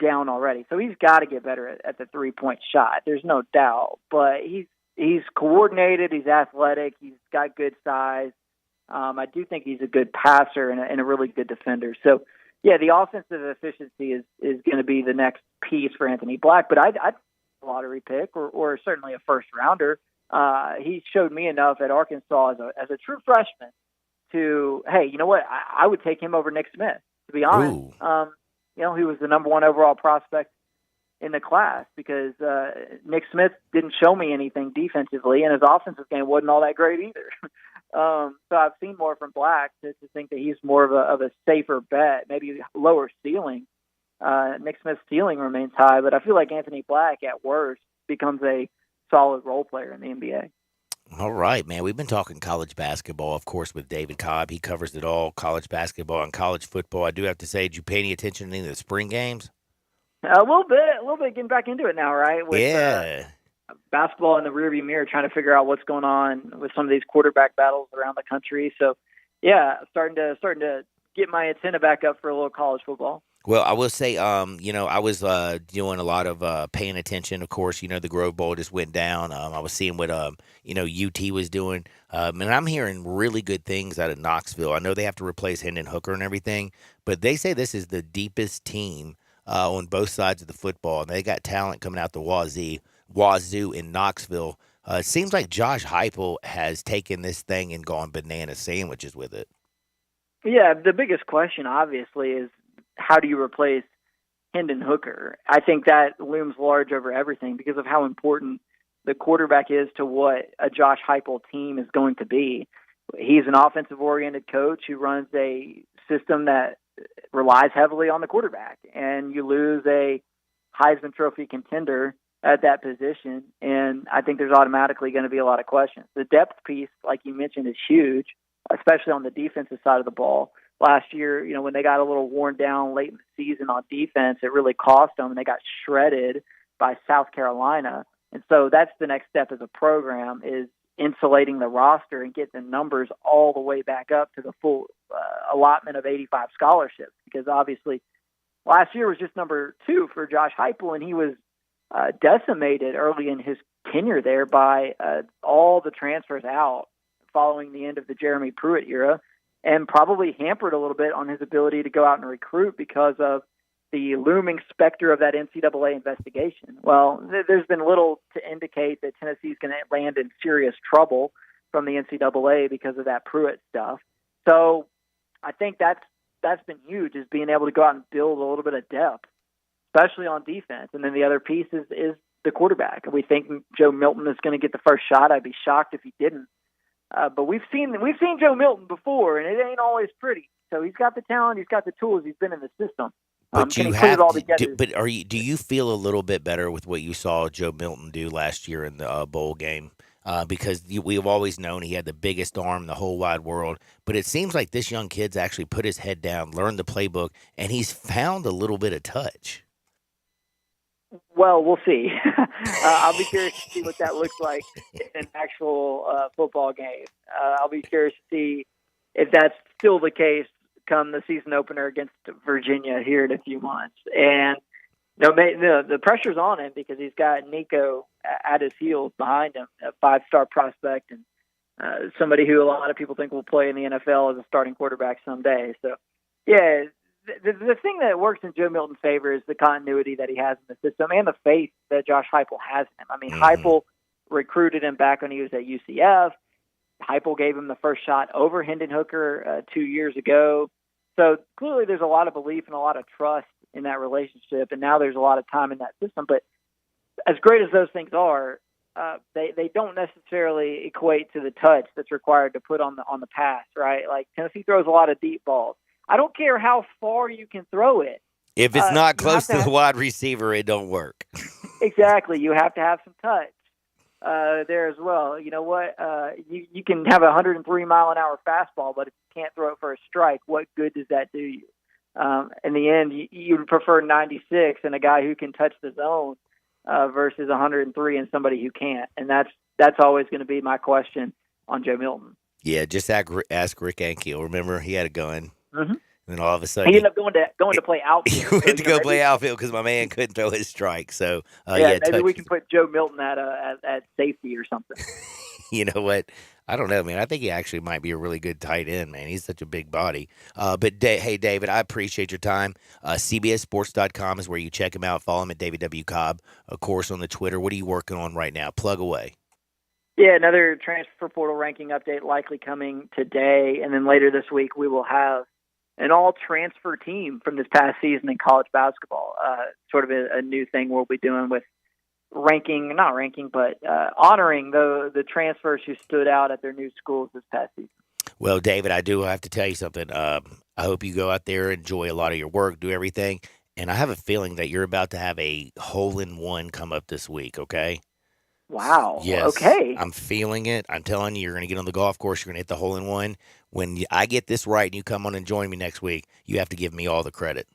down already, so he's got to get better at the three-point shot. There's no doubt, but he's coordinated, he's athletic, he's got good size. I do think he's a good passer and a really good defender. So, yeah, the offensive efficiency is going to be the next piece for Anthony Black. But I'd a lottery pick or certainly a first rounder. He showed me enough at Arkansas as a true freshman to, hey, you know what? I would take him over Nick Smith, to be honest. He was the number 1 overall prospect in the class because Nick Smith didn't show me anything defensively, and his offensive game wasn't all that great either. So I've seen more from Black to think that he's more of a safer bet, maybe lower ceiling. Nick Smith's ceiling remains high, but I feel like Anthony Black, at worst, becomes a solid role player in the NBA. All right, man. We've been talking college basketball, of course, with David Cobb. He covers it all, college basketball and college football. I do have to say, did you pay any attention to any of the spring games? A little bit, getting back into it now, right? With, yeah. Basketball in the rearview mirror, trying to figure out what's going on with some of these quarterback battles around the country. So, yeah, starting to get my antenna back up for a little college football. Well, I will say, I was doing a lot of paying attention. Of course, the Grove Bowl just went down. I was seeing what, UT was doing. And I'm hearing really good things out of Knoxville. I know they have to replace Hendon Hooker and everything, but they say this is the deepest team on both sides of the football. And they got talent coming out the Wazoo in Knoxville. It seems like Josh Heupel has taken this thing and gone banana sandwiches with it. Yeah, the biggest question, obviously, is how do you replace Hendon Hooker? I think that looms large over everything because of how important the quarterback is to what a Josh Heupel team is going to be. He's an offensive-oriented coach who runs a system that relies heavily on the quarterback, and you lose a Heisman Trophy contender at that position, and I think there's automatically going to be a lot of questions. The depth piece, like you mentioned, is huge, especially on the defensive side of the ball. Last year, when they got a little worn down late in the season on defense, it really cost them, and they got shredded by South Carolina. And so that's the next step as a program, is insulating the roster and getting the numbers all the way back up to the full allotment of 85 scholarships. Because obviously last year was just number 2 for Josh Heupel, and he was decimated early in his tenure there by all the transfers out following the end of the Jeremy Pruitt era, and probably hampered a little bit on his ability to go out and recruit because of the looming specter of that NCAA investigation. Well, there's been little to indicate that Tennessee's going to land in serious trouble from the NCAA because of that Pruitt stuff. So I think that's been huge, is being able to go out and build a little bit of depth, especially on defense. And then the other piece is the quarterback. We think Joe Milton is going to get the first shot. I'd be shocked if he didn't. But we've seen Joe Milton before, and it ain't always pretty. So he's got the talent, he's got the tools, he's been in the system. But you have, do you feel a little bit better with what you saw Joe Milton do last year in the bowl game? Because we've always known he had the biggest arm in the whole wide world. But it seems like this young kid's actually put his head down, learned the playbook, and he's found a little bit of touch. Well, we'll see. I'll be curious to see what that looks like in an actual football game. I'll be curious to see if that's still the case come the season opener against Virginia here in a few months. And the pressure's on him because he's got Nico at his heels behind him, a 5-star prospect and somebody who a lot of people think will play in the NFL as a starting quarterback someday. So, yeah, the thing that works in Joe Milton's favor is the continuity that he has in the system and the faith that Josh Heupel has in him. I mean, Heupel recruited him back when he was at UCF. Heupel gave him the first shot over Hendon Hooker 2 years ago. So clearly there's a lot of belief and a lot of trust in that relationship, and now there's a lot of time in that system. But as great as those things are, they don't necessarily equate to the touch that's required to put on the pass, right? Like Tennessee throws a lot of deep balls. I don't care how far you can throw it. If it's not close to the wide receiver, it don't work. Exactly. You have to have some touch there as well. You know what? You can have a 103-mile-an-hour fastball, but if you can't throw it for a strike, what good does that do you? In the end, you would prefer 96 and a guy who can touch the zone versus 103 and somebody who can't. And that's always going to be my question on Joe Milton. Yeah, just ask Rick Ankiel. Remember, he had a gun. Mm-hmm. And then all of a sudden, he ended up going to play outfield. He went to go play outfield because my man couldn't throw his strike. So maybe we can put Joe Milton at safety or something. You know what? I don't know, man. I think he actually might be a really good tight end, man. He's such a big body. But hey, David, I appreciate your time. CBSSports.com is where you check him out. Follow him at David W. Cobb, of course, on the Twitter. What are you working on right now? Plug away. Yeah, another transfer portal ranking update likely coming today, and then later this week we will have an all-transfer team from this past season in college basketball. Sort of a new thing we'll be doing with honoring the transfers who stood out at their new schools this past season. Well, David, I do have to tell you something. I hope you go out there, enjoy a lot of your work, do everything, and I have a feeling that you're about to have a hole-in-one come up this week, okay? Wow. Yes. Okay. I'm feeling it. I'm telling you, you're going to get on the golf course. You're going to hit the hole-in-one. When I get this right and you come on and join me next week, you have to give me all the credit.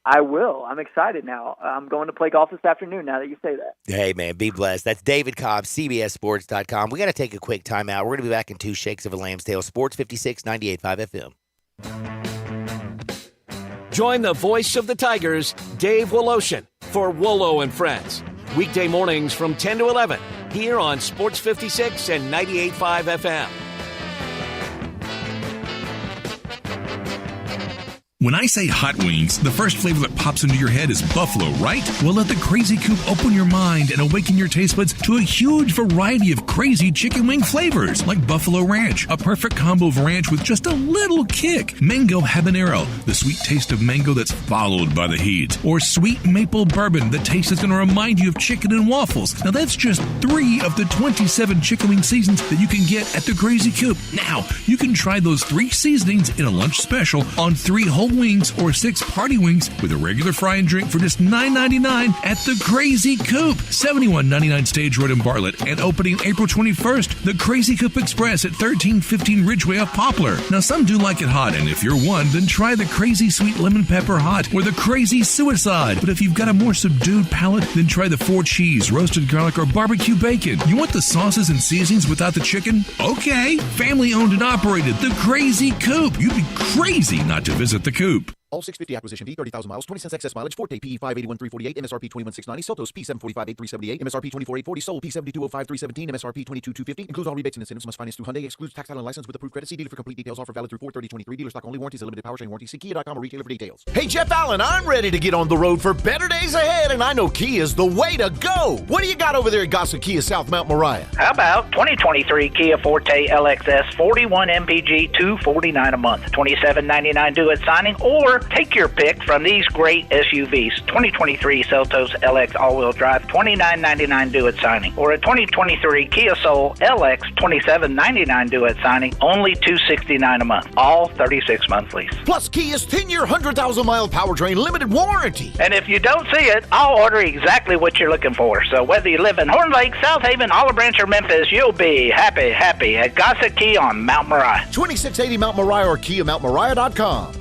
I will. I'm excited now. I'm going to play golf this afternoon now that you say that. Hey, man, be blessed. That's David Cobb, CBSSports.com. We got to take a quick timeout. We're going to be back in 2 shakes of a lamb's tail. Sports 56, 98.5 FM. Join the voice of the Tigers, Dave Woloshin, for Wolo and Friends. Weekday mornings from 10 to 11 here on Sports 56 and 98.5 FM. When I say hot wings, the first flavor that pops into your head is buffalo, right? Well, let the Crazy Coop open your mind and awaken your taste buds to a huge variety of crazy chicken wing flavors, like Buffalo Ranch, a perfect combo of ranch with just a little kick. Mango Habanero, the sweet taste of mango that's followed by the heat. Or Sweet Maple Bourbon, the taste is going to remind you of chicken and waffles. Now, that's just 3 of the 27 chicken wing seasons that you can get at the Crazy Coop. Now, you can try those 3 seasonings in a lunch special on 3 whole wings or 6 party wings with a regular fry and drink for just $9.99 at the Crazy Coop, 7199 Stage Road in Bartlett, and opening April 21st, the Crazy Coop Express at 1315 Ridgeway off Poplar. Now, some do like it hot, and if you're one, then try the Crazy Sweet Lemon Pepper Hot or the Crazy Suicide. But if you've got a more subdued palate, then try the 4 cheese, roasted garlic, or barbecue bacon. You want the sauces and seasonings without the chicken? Okay. Family owned and operated, the Crazy Coop. You'd be crazy not to visit the Coop. All 650 acquisition fee, 30,000 miles, 20 cents excess mileage, Forte PE 581,348, MSRP 21,690, Seltos P 745,838, MSRP 24,840, Soul P 7205,317, MSRP 22,250. Includes all rebates and incentives. Must finance through Hyundai. Excludes tax title and license with approved credit. See dealer for complete details. Offer valid through 4/30/23. Dealer stock only. Warranties. Limited powertrain warranty. See Kia.com or retailer for details. Hey, Jeff Allen, I'm ready to get on the road for better days ahead, and I know Kia's the way to go. What do you got over there at Gossett Kia South Mount Moriah? How about 2023 Kia Forte LXS 41 MPG $249 a month, $27.99 due at signing, or take your pick from these great SUVs. 2023 Seltos LX all-wheel drive, $29.99 due at signing, or a 2023 Kia Soul LX, $27.99 due at signing, only $269 a month, all 36-month lease. Plus Kia's 10-year, 100,000-mile powertrain limited warranty. And if you don't see it, I'll order exactly what you're looking for. So whether you live in Horn Lake, South Haven, Olive Branch, or Memphis, you'll be happy at Gossett Kia on Mount Moriah. 2680 Mount Moriah or KiaMountMoriah.com.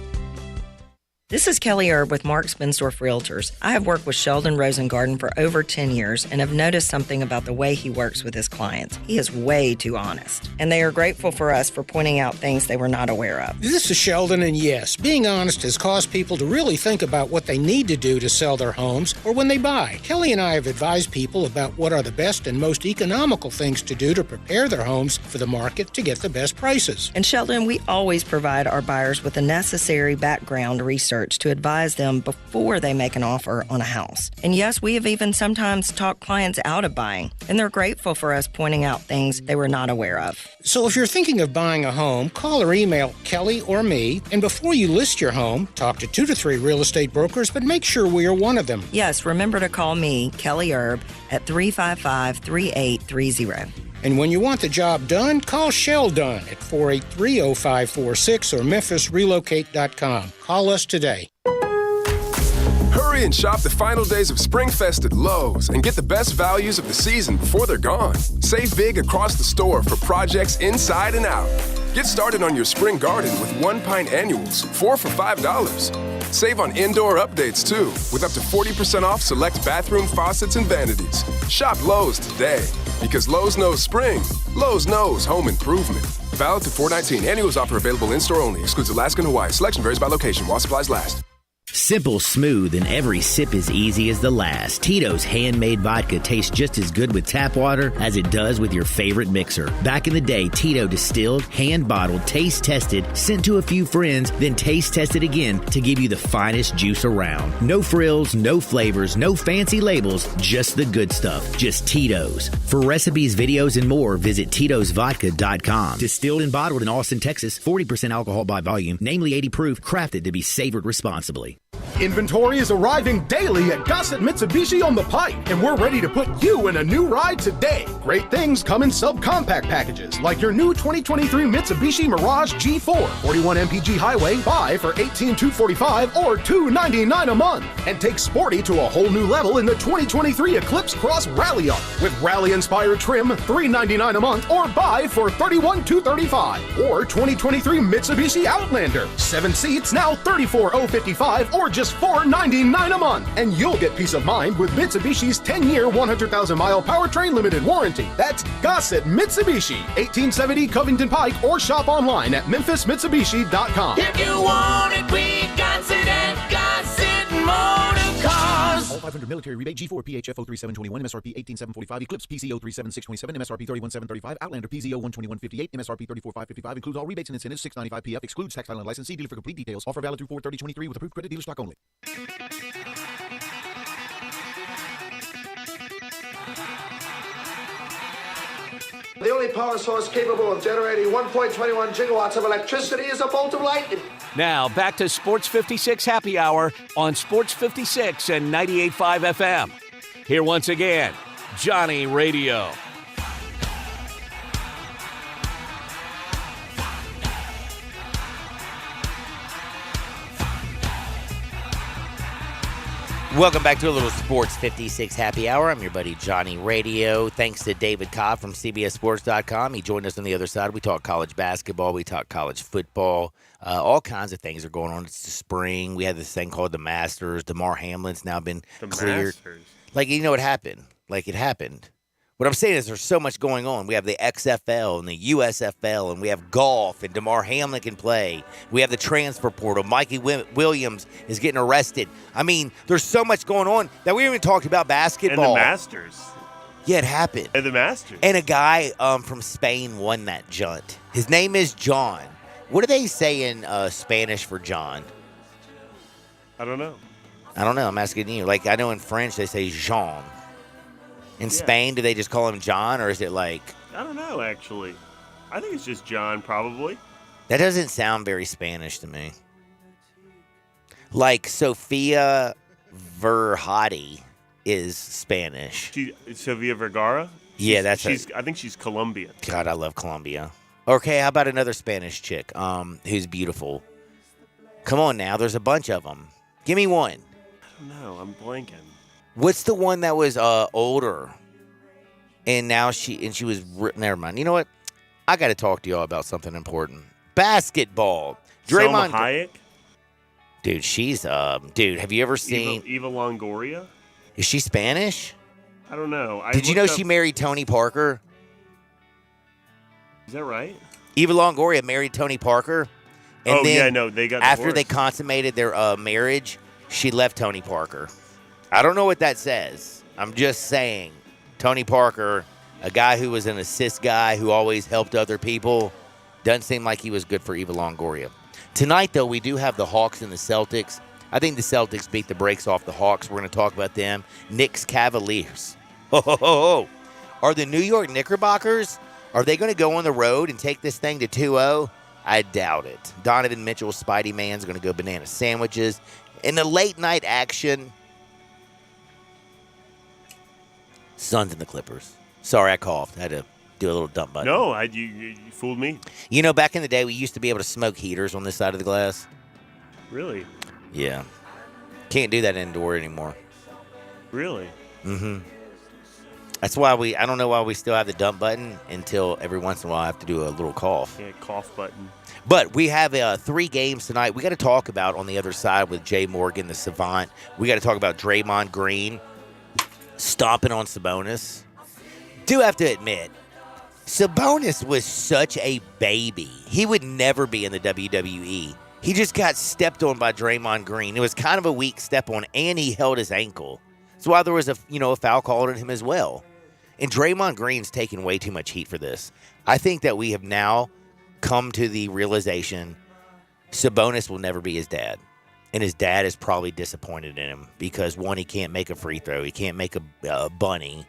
This is Kelly Erb with Mark Spensdorf Realtors. I have worked with Sheldon Rosengarten for over 10 years and have noticed something about the way he works with his clients. He is way too honest, and they are grateful for us for pointing out things they were not aware of. This is Sheldon, and yes, being honest has caused people to really think about what they need to do to sell their homes or when they buy. Kelly and I have advised people about what are the best and most economical things to do to prepare their homes for the market to get the best prices. And Sheldon, we always provide our buyers with the necessary background research research to advise them before they make an offer on a house. And yes, we have even sometimes talked clients out of buying, and they're grateful for us pointing out things they were not aware of. So if you're thinking of buying a home, call or email Kelly or me, and before you list your home, talk to 2 to 3 real estate brokers, but make sure we are one of them. Yes, remember to call me, Kelly Erb, at 355-3830. And when you want the job done, call Shell Done at 483-0546 or MemphisRelocate.com. Call us today. Hurry and shop the final days of SpringFest at Lowe's and get the best values of the season before they're gone. Save big across the store for projects inside and out. Get started on your spring garden with 1-pint annuals, 4 for $5. Save on indoor updates, too, with up to 40% off select bathroom faucets and vanities. Shop Lowe's today, because Lowe's knows spring. Lowe's knows home improvement. Valid through 4/19. Annuals offer available in-store only. Excludes Alaska and Hawaii. Selection varies by location while supplies last. Simple, smooth, and every sip as easy as the last. Tito's handmade vodka tastes just as good with tap water as it does with your favorite mixer. Back in the day, Tito distilled, hand-bottled, taste-tested, sent to a few friends, then taste-tested again to give you the finest juice around. No frills, no flavors, no fancy labels, just the good stuff. Just Tito's. For recipes, videos, and more, visit Tito'sVodka.com. Distilled and bottled in Austin, Texas, 40% alcohol by volume, namely 80 proof, crafted to be savored responsibly. Inventory is arriving daily at Gossett Mitsubishi on the Pike, and we're ready to put you in a new ride today. Great things come in subcompact packages, like your new 2023 Mitsubishi Mirage G4, 41 mpg highway, buy for $18,245 or $299 a month. And take sporty to a whole new level in the 2023 Eclipse Cross Rally Art, with rally-inspired trim, $399 a month, or buy for $31,235. Or 2023 Mitsubishi Outlander, 7 seats, now $34,055, or just $499 a month. And you'll get peace of mind with Mitsubishi's 10-year, 100,000-mile powertrain limited warranty. That's Gossett Mitsubishi, 1870 Covington Pike, or shop online at MemphisMitsubishi.com. If you want it, we got it at Gossett Motor Cars. All 500 military rebate, G4 PHF 03721, MSRP 18745, Eclipse PC 037627, MSRP 31735, Outlander PZ 12158, MSRP 34555, includes all rebates and incentives, 695 PF, excludes tax title and license. See dealer for complete details. Offer valid through 4/30/23 with approved credit dealer stock only. The only power source capable of generating 1.21 gigawatts of electricity is a bolt of lightning. Now, back to Sports 56 Happy Hour on Sports 56 and 98.5 FM. Here once again, Johnny Radio. Welcome back to a little Sports 56 Happy Hour. I'm your buddy Johnny Radio. Thanks to David Cobb from CBSSports.com. He joined us on the other side. We talk college basketball. We talk college football. All kinds of things are going on. It's the spring. We had this thing called the Masters. DeMar Hamlin's now been cleared. Masters. Like, you know what happened? Like, it happened. What I'm saying is there's so much going on. We have the XFL and the USFL, and we have golf, and DeMar Hamlin can play. We have the transfer portal. Mikey Williams is getting arrested. I mean, there's so much going on that we haven't even talked about basketball. And the Masters. Yeah, it happened. And the Masters. And a guy from Spain won that junt. His name is John. What do they say in Spanish for John? I don't know. I'm asking you. Like, I know in French they say Jean. In Spain, do they just call him John, or is it like... I don't know, actually. I think it's just John, probably. That doesn't sound very Spanish to me. Like, Sofia Vergara is Spanish. Sofia Vergara? Yeah, that's... I think she's Colombian. God, I love Colombia. Okay, how about another Spanish chick who's beautiful? Come on now, there's a bunch of them. Give me one. I don't know, I'm blanking. What's the one that was older, and now she was never mind. You know what? I got to talk to y'all about something important. Basketball. Selma Hayek. Dude, she's dude. Have you ever seen Eva Longoria? Is she Spanish? I don't know. Did you know she married Tony Parker? Is that right? Eva Longoria married Tony Parker, and then they got after divorced. they consummated their marriage, she left Tony Parker. I don't know what that says. I'm just saying, Tony Parker, a guy who was an assist guy who always helped other people, doesn't seem like he was good for Eva Longoria. Tonight, though, we do have the Hawks and the Celtics. I think the Celtics beat the brakes off the Hawks. We're going to talk about them. Knicks Cavaliers. Ho, ho, ho, ho. Are the New York Knickerbockers, are they going to go on the road and take this thing to 2-0? I doubt it. Donovan Mitchell, Spidey Man's going to go banana sandwiches. In the late night action, Suns and the Clippers. Sorry, I coughed. I had to do a little dump button. No, you fooled me. You know, back in the day, we used to be able to smoke heaters on this side of the glass. Really? Yeah. Can't do that indoor anymore. Really? Mm-hmm. That's why I don't know why we still have the dump button until every once in a while I have to do a little cough. Yeah, cough button. But we have 3 games tonight. We got to talk about on the other side with Jay Morgan, the savant. We got to talk about Draymond Green stomping on Sabonis. Do have to admit, Sabonis was such a baby. He would never be in the WWE. He just got stepped on by Draymond Green. It was kind of a weak step on, and he held his ankle. That's why there was a foul called on him as well. And Draymond Green's taking way too much heat for this. I think that we have now come to the realization Sabonis will never be his dad. And his dad is probably disappointed in him because, one, he can't make a free throw. He can't make a bunny.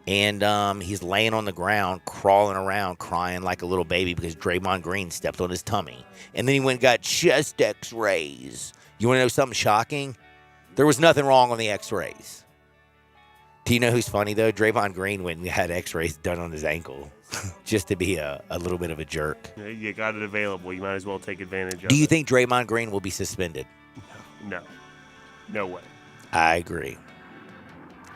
And he's laying on the ground, crawling around, crying like a little baby because Draymond Green stepped on his tummy. And then he went and got chest x-rays. You want to know something shocking? There was nothing wrong on the x-rays. Do you know who's funny, though? Draymond Green went and had x-rays done on his ankle just to be a little bit of a jerk. Yeah, you got it available. You might as well take advantage of it. Do you think Draymond Green will be suspended? No. No way. I agree.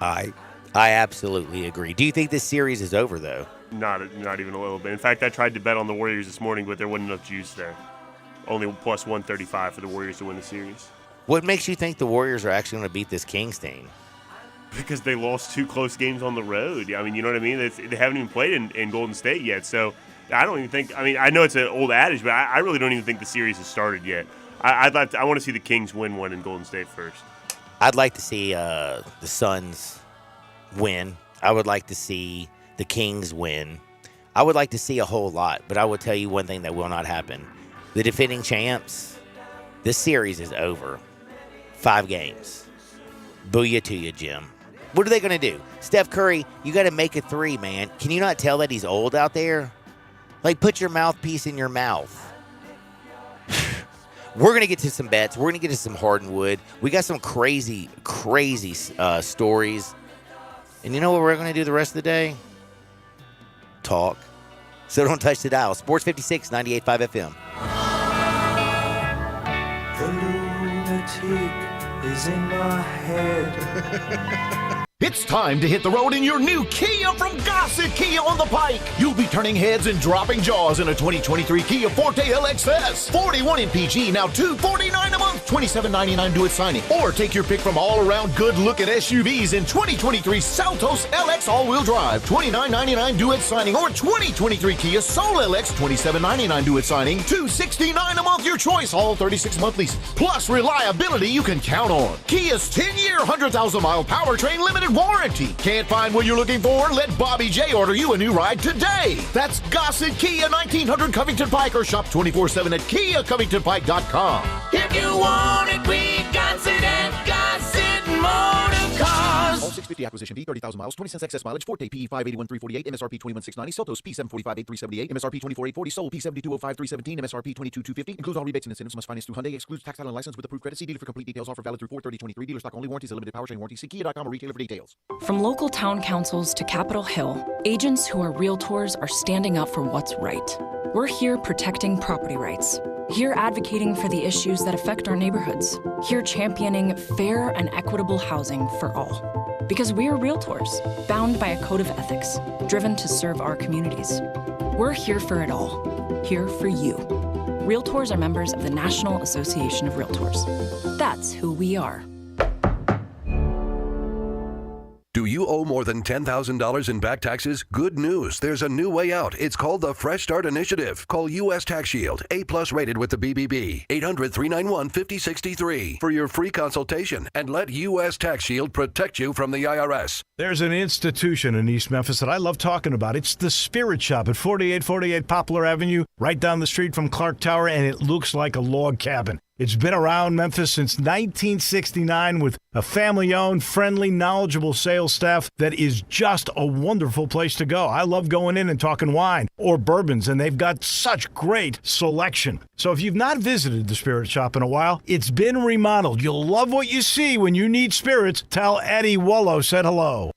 I absolutely agree. Do you think this series is over, though? Not even a little bit. In fact, I tried to bet on the Warriors this morning, but there wasn't enough juice there. Only plus 135 for the Warriors to win the series. What makes you think the Warriors are actually going to beat this Kings team? Because they lost 2 close games on the road. I mean, you know what I mean? They haven't even played in Golden State yet. So I don't even think – I mean, I know it's an old adage, but I really don't even think the series has started yet. I want to see the Kings win one in Golden State first. I'd like to see the Suns win. I would like to see the Kings win. I would like to see a whole lot, but I will tell you one thing that will not happen. The defending champs, this series is over. 5 games. Booyah to you, Jim. What are they going to do? Steph Curry, you got to make a 3, man. Can you not tell that he's old out there? Like, put your mouthpiece in your mouth. We're going to get to some bets. We're going to get to some Hardwood. We got some crazy, crazy stories. And you know what we're going to do the rest of the day? Talk. So don't touch the dial. Sports 56, 98.5 FM. The lunatic is in my head. It's time to hit the road in your new Kia from Gossett Kia on the Pike. You'll be turning heads and dropping jaws in a 2023 Kia Forte LXS. 41 MPG, now $249 a month, $27.99 due at signing. Or take your pick from all-around good-looking SUVs in 2023 Seltos LX all-wheel drive, $29.99 due at signing. Or 2023 Kia Soul LX, $27.99 due at signing, $269 a month, your choice, all 36-month leases. Plus reliability you can count on. Kia's 10-year, 100,000-mile powertrain limited warranty. Can't find what you're looking for? Let Bobby J order you a new ride today. That's Gossett Kia, 1900 Covington Pike, or shop 24/7 at KiaCovingtonPike.com. If you want it, we got it at Gossett Motor Cars. All 650 acquisition fee, 30,000 miles, 20 cents excess mileage, Forte PE 581,348, MSRP 21,690, Seltos P 745,878, MSRP 24,840, Soul P 7205,317, MSRP 22,250. Includes all rebates and incentives. Must finance through Hyundai. Excludes tax title and license with approved credit. See dealer for complete details. Offer valid through 4/30/23. Dealer stock only. Warranties. A limited powertrain warranty. See Kia.com or retailer for details. From local town councils to Capitol Hill, agents who are realtors are standing up for what's right. We're here protecting property rights. Here advocating for the issues that affect our neighborhoods. Here championing fair and equitable housing for all. Because we are realtors, bound by a code of ethics, driven to serve our communities. We're here for it all. Here for you. Realtors are members of the National Association of Realtors. That's who we are. Do you owe more than $10,000 in back taxes? Good news. There's a new way out. It's called the Fresh Start Initiative. Call U.S. Tax Shield, A+ rated with the BBB. 800-391-5063 for your free consultation and let U.S. Tax Shield protect you from the IRS. There's an institution in East Memphis that I love talking about. It's the Spirit Shop at 4848 Poplar Avenue, right down the street from Clark Tower, and it looks like a log cabin. It's been around Memphis since 1969 with a family-owned, friendly, knowledgeable sales staff that is just a wonderful place to go. I love going in and talking wine or bourbons, and they've got such great selection. So if you've not visited the Spirit Shop in a while, it's been remodeled. You'll love what you see when you need spirits. Tell Eddie Wollo said hello.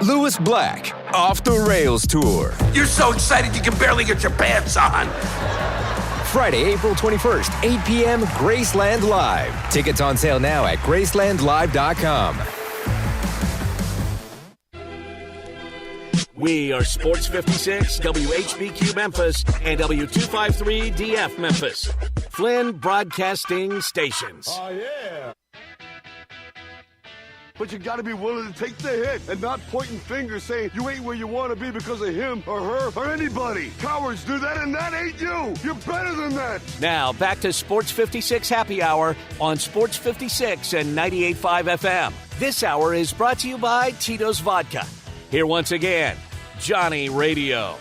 Lewis Black, Off the Rails Tour. You're so excited you can barely get your pants on. Friday, April 21st, 8 p.m., Graceland Live. Tickets on sale now at gracelandlive.com. We are Sports 56, WHBQ Memphis, and W253 DF Memphis. Flynn Broadcasting Stations. Oh, yeah. But you got to be willing to take the hit and not pointing fingers saying you ain't where you want to be because of him or her or anybody. Cowards do that, and that ain't you. You're better than that. Now, back to Sports 56 Happy Hour on Sports 56 and 98.5 FM. This hour is brought to you by Tito's Vodka. Here once again, Johnny Radio.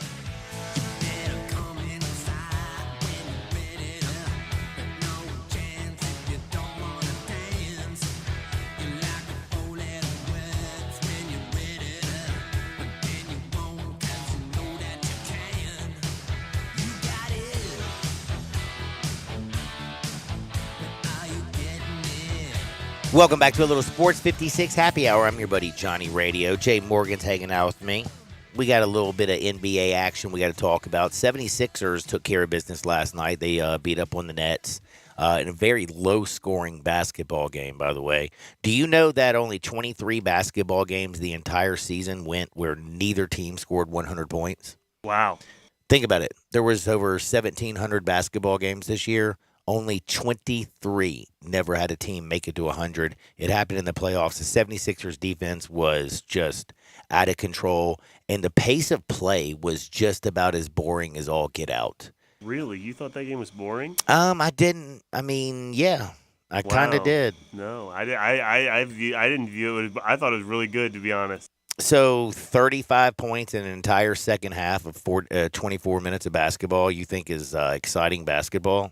Welcome back to a little Sports 56 Happy Hour. I'm your buddy Johnny Radio. Jay Morgan's hanging out with me. We got a little bit of NBA action we got to talk about. 76ers took care of business last night. They beat up on the Nets in a very low-scoring basketball game, by the way. Do you know that only 23 basketball games the entire season went where neither team scored 100 points? Wow. Think about it. There was over 1,700 basketball games this year. Only 23 never had a team make it to 100. It happened in the playoffs. The 76ers defense was just out of control, and the pace of play was just about as boring as all get out. Really? You thought that game was boring? I didn't. I mean, yeah, I kind of did. No, I didn't view it. I thought it was really good, to be honest. So 35 points in an entire second half of 24 minutes of basketball you think is exciting basketball?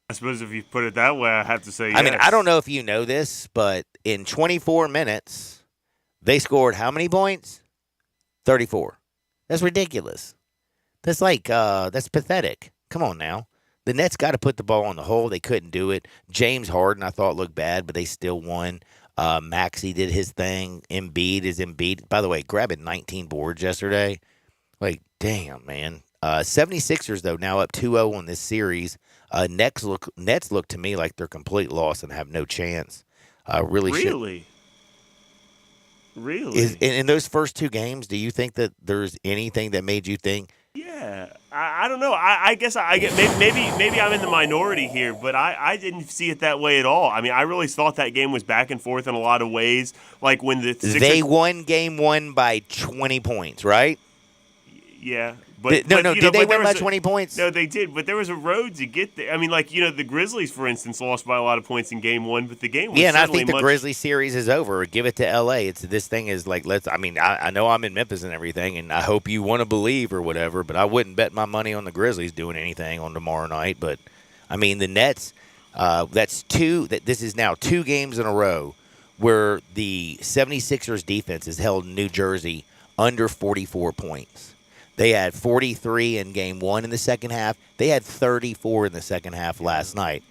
I suppose if you put it that way, I have to say yes. I mean, I don't know if you know this, but in 24 minutes, they scored how many points? 34. That's ridiculous. That's that's pathetic. Come on now. The Nets got to put the ball on the hole. They couldn't do it. James Harden, I thought, looked bad, but they still won. Maxey did his thing. Embiid is Embiid. By the way, grabbing 19 boards yesterday. Like, damn, man. 76ers, though, now up 2-0 on this series. Nets look to me like they're complete loss and have no chance. Really? In those first two games, do you think that there's anything that made you think? Yeah, I don't know. I guess I get maybe I'm in the minority here, but I didn't see it that way at all. I mean, I really thought that game was back and forth in a lot of ways. Like when the Sixers, they won game one by 20 points, right? Yeah. Did they win by 20 points? No, they did, but there was a road to get there. I mean, the Grizzlies, for instance, lost by a lot of points in game one, but the game was and I think the Grizzlies series is over. Give it to L.A. This thing is like, I know I'm in Memphis and everything, and I hope you want to believe or whatever, but I wouldn't bet my money on the Grizzlies doing anything on tomorrow night. But, I mean, the Nets, this is now 2 games in a row where the 76ers defense has held New Jersey under 44 points. They had 43 in game one in the second half. They had 34 in the second half last night.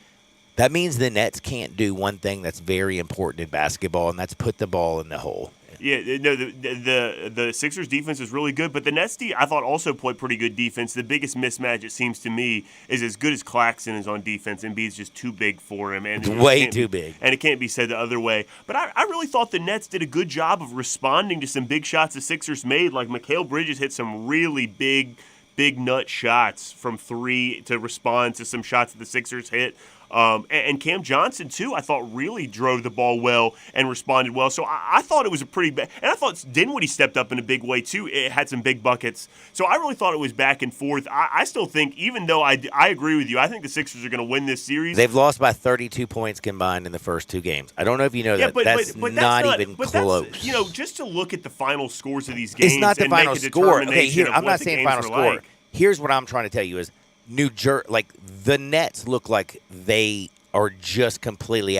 That means the Nets can't do one thing that's very important in basketball, and that's put the ball in the hole. Yeah, no, the Sixers defense is really good, but the Nets I thought also played pretty good defense. The biggest mismatch, it seems to me, is as good as Claxton is on defense. Embiid's just too big for him. And way too big. And it can't be said the other way. But I really thought the Nets did a good job of responding to some big shots the Sixers made. Like Mikal Bridges hit some really big nut shots from three to respond to some shots that the Sixers hit. And Cam Johnson, too, I thought really drove the ball well and responded well. So I thought it was a pretty bad – and I thought Dinwiddie stepped up in a big way, too. It had some big buckets. So I really thought it was back and forth. I still think, even though I agree with you, I think the Sixers are going to win this series. They've lost by 32 points combined in the first 2 games. I don't know if you know that. That's not even close. Just to look at the final scores of these games it's not the and final make a score. determination I'm not saying final score. Like. Here's what I'm trying to tell you is New Jersey, the Nets look like they are just completely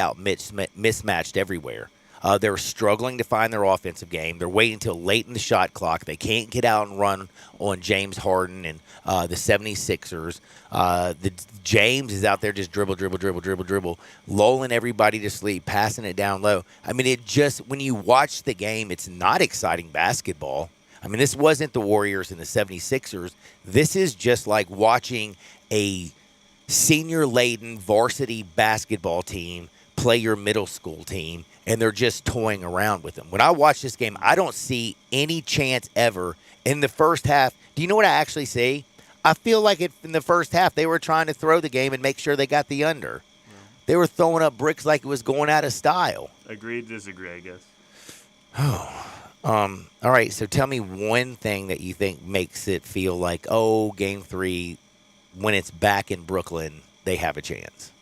mismatched everywhere. They're struggling to find their offensive game. They're waiting until late in the shot clock. They can't get out and run on James Harden and the 76ers. James is out there just dribble, lulling everybody to sleep, passing it down low. I mean, it just, when you watch the game, it's not exciting basketball. I mean, this wasn't the Warriors and the 76ers. This is just like watching a senior-laden varsity basketball team play your middle school team, and they're just toying around with them. When I watch this game, I don't see any chance ever in the first half. Do you know what I actually see? I feel like in the first half they were trying to throw the game and make sure they got the under. Yeah. They were throwing up bricks like it was going out of style. Agree, disagree, I guess. All right, so tell me one thing that you think makes it feel like, oh, Game 3, when it's back in Brooklyn, they have a chance.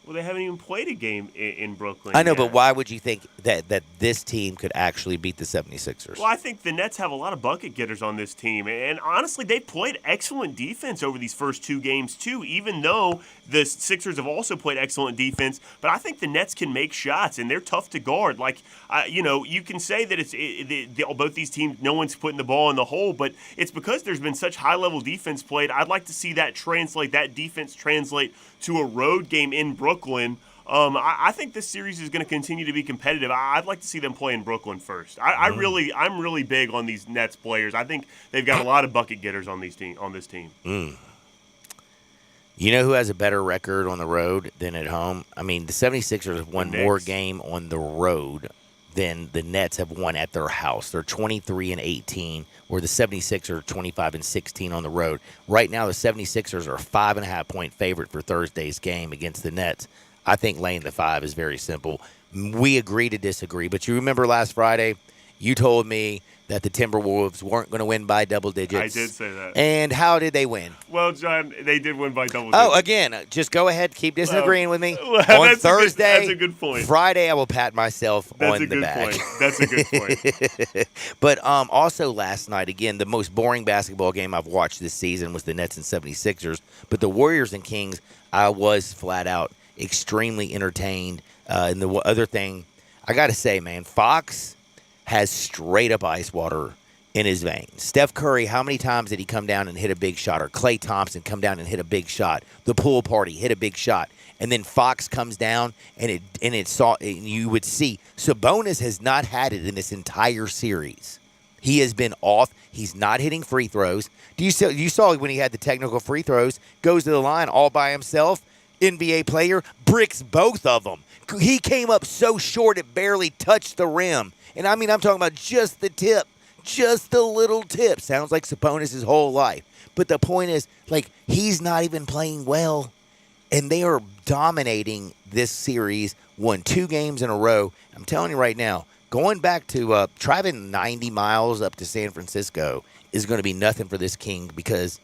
Well, they haven't even played a game in Brooklyn I know, yet. but why would you think that this team could actually beat the 76ers? Well, I think the Nets have a lot of bucket getters on this team. And honestly, they've played excellent defense over these first two games, too, even though the Sixers have also played excellent defense. But I think the Nets can make shots, and they're tough to guard. Like, you can say that both these teams, no one's putting the ball in the hole, but it's because there's been such high-level defense played. I'd like to see that defense translate to a road game in Brooklyn. I think this series is going to continue to be competitive. I'd like to see them play in Brooklyn first. I'm really big on these Nets players. I think they've got a lot of bucket getters on this team. You know who has a better record on the road than at home? I mean, the 76ers have won more game on the road than the Nets have won at their house. They're 23-18, where the 76ers are 25-16 on the road. Right now, the 76ers are a 5.5-point favorite for Thursday's game against the Nets. I think laying the 5 is very simple. We agree to disagree, but you remember last Friday, you told me that the Timberwolves weren't going to win by double digits. I did say that. And how did they win? Well, John, they did win by double digits. Oh, again, just go ahead. Keep disagreeing with me. On Thursday, that's a good point. Friday, I will pat myself on the back. That's a good point. But also last night, again, the most boring basketball game I've watched this season was the Nets and 76ers. But the Warriors and Kings, I was flat out extremely entertained. And the other thing, I got to say, man, Fox has straight up ice water in his veins. Steph Curry, how many times did he come down and hit a big shot? Or Klay Thompson come down and hit a big shot? The pool party hit a big shot. And then Fox comes down and you would see Sabonis has not had it in this entire series. He has been off. He's not hitting free throws. You saw when he had the technical free throws, goes to the line all by himself. NBA player bricks both of them. He came up so short it barely touched the rim. And I mean, I'm talking about just the tip, just the little tip. Sounds like Sabonis' whole life. But the point is, like, he's not even playing well. And they are dominating this series, won 2 games in a row. I'm telling you right now, going back to driving 90 miles up to San Francisco is going to be nothing for this King, because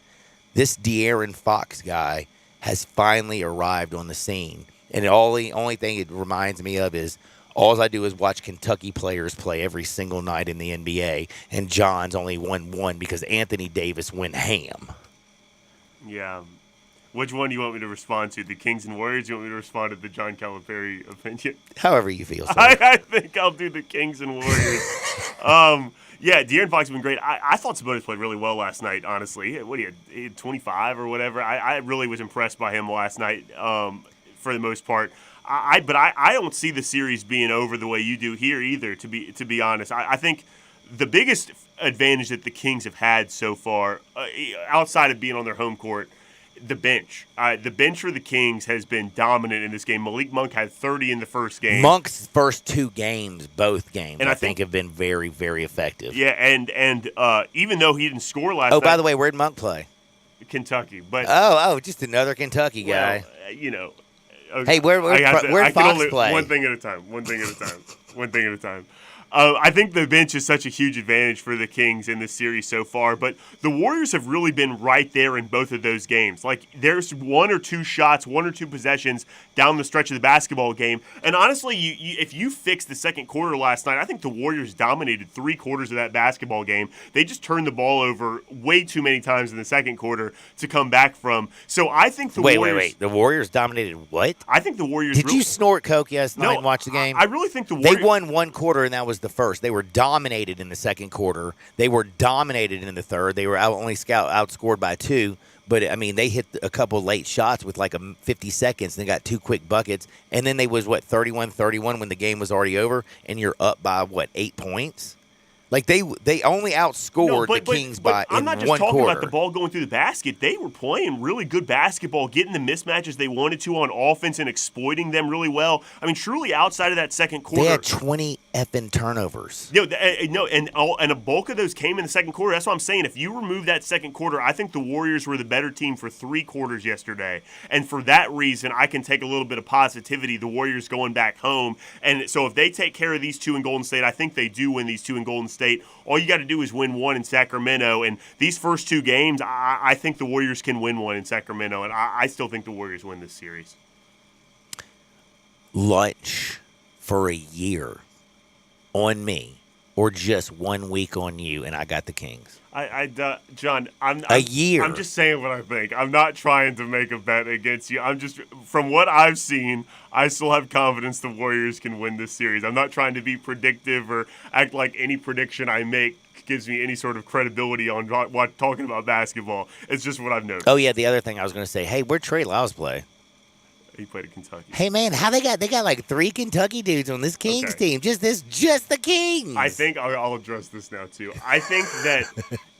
this De'Aaron Fox guy has finally arrived on the scene. And the only thing it reminds me of is all I do is watch Kentucky players play every single night in the NBA, and John's only won 1 because Anthony Davis went ham. Yeah. Which one do you want me to respond to? The Kings and Warriors? Do you want me to respond to the John Calipari opinion? However you feel, sir. I think I'll do the Kings and Warriors. Yeah, De'Aaron Fox has been great. I thought Sabonis played really well last night, honestly. He had 25 or whatever. I really was impressed by him last night for the most part. But I don't see the series being over the way you do here either, to be honest. I think the biggest advantage that the Kings have had so far, outside of being on their home court, the bench. The bench for the Kings has been dominant in this game. Malik Monk had 30 in the first game. Monk's first 2 games, both games, and I think have been very, very effective. Yeah, and even though he didn't score last night. Oh, by the way, where'd Monk play? Kentucky. But just another Kentucky guy. Well, Okay. Hey, where'd Fox play? One thing at a time. I think the bench is such a huge advantage for the Kings in this series so far, but the Warriors have really been right there in both of those games. Like, there's one or two shots, one or two possessions down the stretch of the basketball game. And honestly, if you fix the second quarter last night, I think the Warriors dominated 3/4 of that basketball game. They just turned the ball over way too many times in the second quarter to come back from. So I think the Warriors... Wait. The Warriors dominated what? I think the Warriors... Did you snort Coke last night and watch the game? I really think the Warriors... They won one quarter, and that was the first. They were dominated in the second quarter. They were dominated in the third. They were outscored by 2. But, I mean, they hit a couple late shots with like 50 seconds, and they got 2 quick buckets. And then they was, 31-31 when the game was already over, and you're up by, 8 points? Like, they only outscored the Kings by I'm not in just one talking quarter. about the ball going through the basket. They were playing really good basketball, getting the mismatches they wanted to on offense and exploiting them really well. I mean, truly outside of that second quarter. They had 20 effing turnovers. And a bulk of those came in the second quarter. That's what I'm saying. If you remove that second quarter, I think the Warriors were the better team for 3 quarters yesterday. And for that reason, I can take a little bit of positivity, the Warriors going back home. And so if they take care of these 2 in Golden State, I think they do win these 2 in Golden State. All you got to do is win 1 in Sacramento. And these first 2 games, I think the Warriors can win 1 in Sacramento. And I still think the Warriors win this series. Lunch for a year on me, or just 1 week on you, and I got the Kings. John, I'm a year. I'm just saying what I think. I'm not trying to make a bet against you. I'm just, from what I've seen, I still have confidence the Warriors can win this series. I'm not trying to be predictive or act like any prediction I make gives me any sort of credibility on talking about basketball. It's just what I've noticed. Oh yeah, the other thing I was going to say. Hey, where'd Trey Lyles play? He played at Kentucky. Hey man, how they got like 3 Kentucky dudes on this Kings team? Just the Kings. I think I'll address this now too. I think that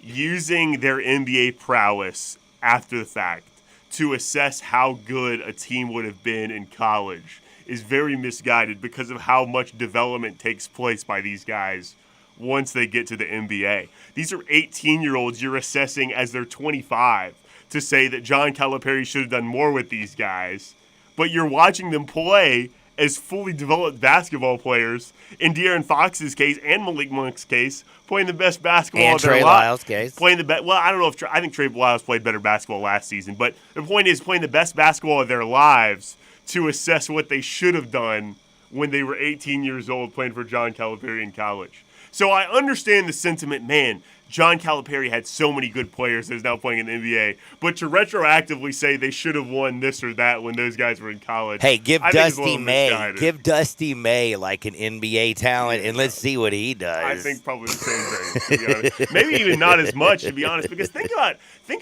using their NBA prowess after the fact to assess how good a team would have been in college is very misguided because of how much development takes place by these guys once they get to the NBA. These are 18-year-olds you're assessing as they're 25 to say that John Calipari should have done more with these guys. But you're watching them play as fully developed basketball players, in De'Aaron Fox's case and Malik Monk's case, playing the best basketball and of their Trey Lyles' case. Playing the best. Well, I don't know if I think Trey Lyles played better basketball last season, but the point is playing the best basketball of their lives to assess what they should have done when they were 18 years old playing for John Calipari in college. So I understand the sentiment, man. John Calipari had so many good players that is now playing in the NBA. But to retroactively say they should have won this or that when those guys were in college. Hey, give Dusty May like an NBA talent, and let's see what he does. I think probably the same thing, to be honest. Maybe even not as much, to be honest. Because think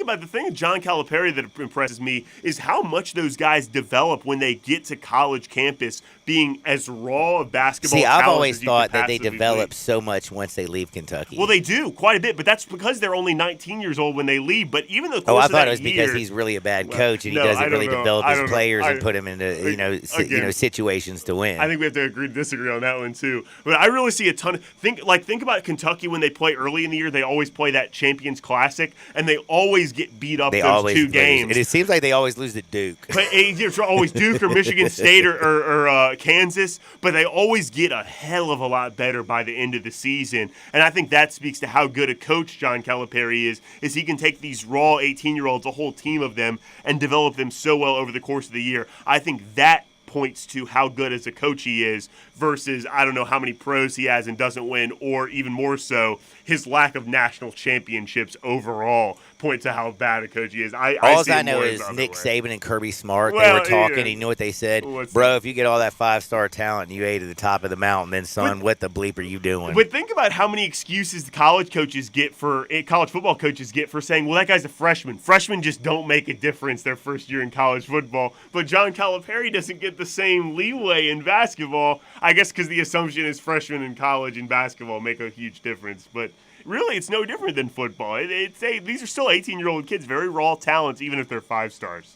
about the thing of John Calipari that impresses me is how much those guys develop when they get to college campus, being as raw of basketball. See, I've always as thought that they develop so much once they leave Kentucky. Well, they do quite a bit, but that's because they're only 19 years old when they leave. But even the I thought it was because he's really a bad coach and he doesn't really develop his players and put them into situations to win. I think we have to agree to disagree on that one too. But I really see a ton of think about Kentucky when they play early in the year. They always play that Champions Classic, and they always get beat up those 2 games. And it seems like they always lose to Duke. But it's always Duke or Michigan State or Kansas, but they always get a hell of a lot better by the end of the season. And I think that speaks to how good a coach John Calipari is he can take these raw 18-year-olds, a whole team of them, and develop them so well over the course of the year. I think that points to how good as a coach he is versus I don't know how many pros he has and doesn't win, or even more so, his lack of national championships overall point to how bad a coach he is. All I know is Nick Saban and Kirby Smart, they were talking, and you know what they said? Bro, if you get all that 5-star talent and you ate at the top of the mountain, then son, what the bleep are you doing? But think about how many excuses the college football coaches get for saying, well, that guy's a freshman. Freshmen just don't make a difference their first year in college football. But John Calipari doesn't get the same leeway in basketball, I guess because the assumption is freshmen in college and basketball make a huge difference. But really, it's no different than football. These are still 18-year-old kids, very raw talents, even if they're 5 stars.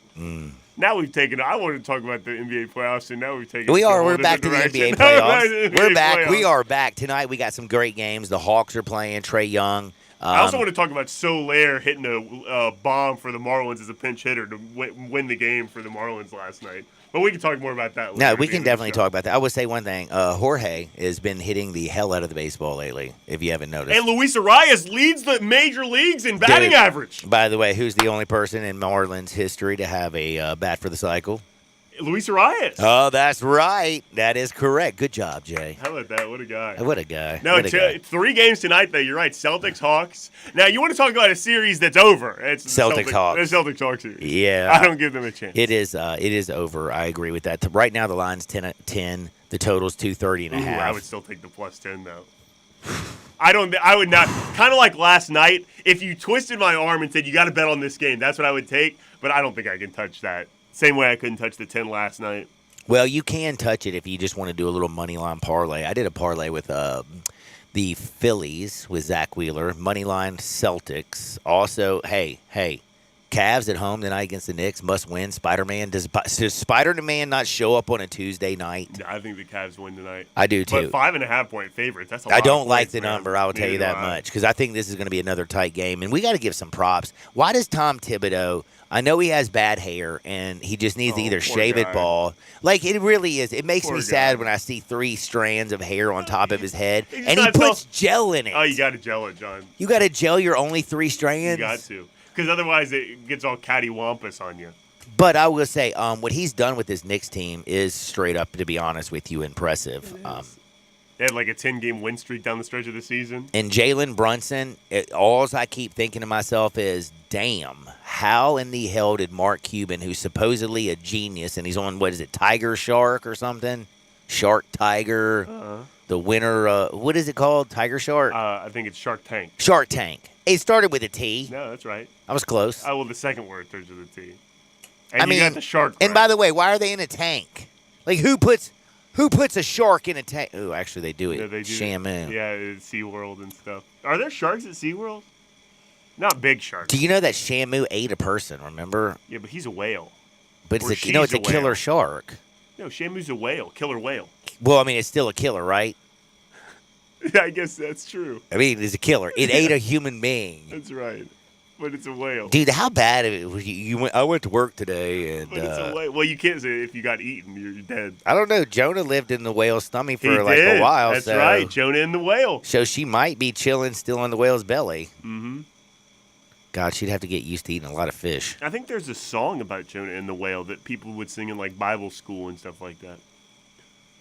Now we've taken. I wanted to talk about the NBA playoffs, and now we've taken. We're back to the NBA playoffs. We're back. We are back tonight. We got some great games. The Hawks are playing. Trae Young. I also want to talk about Soler hitting a bomb for the Marlins as a pinch hitter to win the game for the Marlins last night. But we can talk more about that later. No, we can definitely talk about that. I would say one thing. Jorge has been hitting the hell out of the baseball lately, if you haven't noticed. And Luis Arias leads the major leagues in batting average. By the way, who's the only person in Marlins history to have a bat for the cycle? Luis Arias. Oh, that's right. That is correct. Good job, Jay. How about that? What a guy. What a guy. No, What a guy. 3 games tonight, though. You're right. Celtics, Hawks. Now, you want to talk about a series that's over. It's Celtics, Hawks. The Celtics, Hawks series. Yeah. I don't give them a chance. It is over. I agree with that. Right now, the line's 10. The total's 230 and a half. I would still take the +10, though. I would not. Kind of like last night, if you twisted my arm and said, you got to bet on this game, that's what I would take. But I don't think I can touch that. Same way I couldn't touch the 10 last night. Well, you can touch it if you just want to do a little money line parlay. I did a parlay with the Phillies with Zach Wheeler, money line Celtics. Also, hey, Cavs at home tonight against the Knicks, must win. Spider-Man, does Spider-Man not show up on a Tuesday night? No, I think the Cavs win tonight. I do too. But 5.5-point favorites. That's a lot. I don't of like points, the man. number. I will tell you Neither that do I. much because I think this is going to be another tight game, and we got to give some props. Why does Tom Thibodeau? I know he has bad hair, and he just needs to either shave it bald. Like, it really is. It makes me sad when I see 3 strands of hair on top of his head, and he puts gel in it. Oh, you got to gel it, John. You got to gel your only 3 strands? You got to. Because otherwise it gets all cattywampus on you. But I will say, what he's done with this Knicks team is straight up, to be honest with you, impressive. They had like a 10-game win streak down the stretch of the season. And Jalen Brunson, all I keep thinking to myself is, damn, how in the hell did Mark Cuban, who's supposedly a genius, and he's on, what is it, Tiger Shark or something? Shark Tiger, the winner, what is it called? Tiger Shark? I think it's Shark Tank. Shark Tank. It started with a T. No, that's right. I was close. Oh, well, the second word starts with a T. And you got the shark. And by the way, why are they in a tank? Like, who puts a shark in a tank? Oh, actually, they do it. Yeah, they do. Shamu. Yeah, at SeaWorld and stuff. Are there sharks at SeaWorld? Not big sharks. Do you know that Shamu ate a person, remember? Yeah, but he's a whale. But Or it's a she's killer whale. shark. No, Shamu's a whale. Killer whale. Well, I mean, it's still a killer, right? Yeah, I guess that's true. I mean, it's a killer. It ate a human being. That's right. But it's a whale. Dude, how bad you went? I went to work today, and But it's a whale. Well, you can't say if you got eaten, you're dead. I don't know. Jonah lived in the whale's stomach for He like did. a while. That's so, right. Jonah and the whale. So she might be chilling still in the whale's belly. Mm-hmm. God, she'd have to get used to eating a lot of fish. I think there's a song about Jonah and the whale that people would sing in like Bible school and stuff like that.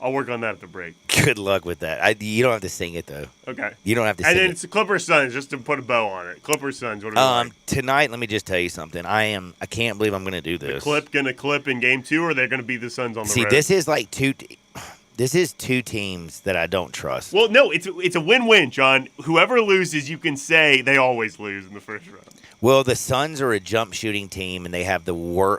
I'll work on that at the break. Good luck with that. You don't have to sing it though. Okay. You don't have to And sing then it. it's the Clippers Suns, just to put a bow on it. Clippers Suns. What are we like? Tonight, let me just tell you something. I can't believe I'm going to do this. Gonna clip in game 2, or are they going to be the Suns on the See, road? this is like This is 2 teams that I don't trust. Well, no, it's a win-win, John. Whoever loses, you can say they always lose in the first round. Well, the Suns are a jump shooting team, and they have the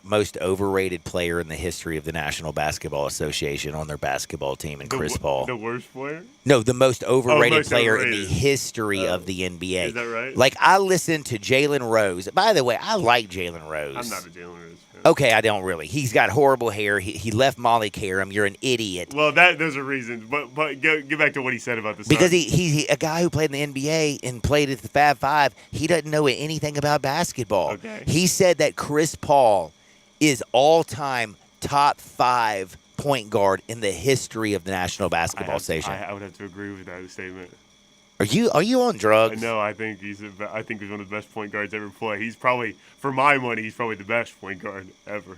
most overrated player in the history of the National Basketball Association on their basketball team, and Chris Paul. The worst player? No, the most overrated most player in overrated. the history of the NBA. Is that right? Like, I listened to Jalen Rose. By the way, I like Jalen Rose. I'm not a Jalen Rose fan. Okay, I don't really. He's got horrible hair. He left Molly Karam. You're an idiot. Well, those are reasons. But get back to what he said about the Suns. Because he a guy who played in the NBA and played at the Fab Five, he doesn't know anything about basketball. Okay. He said that Chris Paul is all-time top 5 point guard in the history of the National Basketball Association. I would have to agree with that statement. Are you on drugs? No, I think he's one of the best point guards ever play. He's probably, for my money, he's probably the best point guard ever.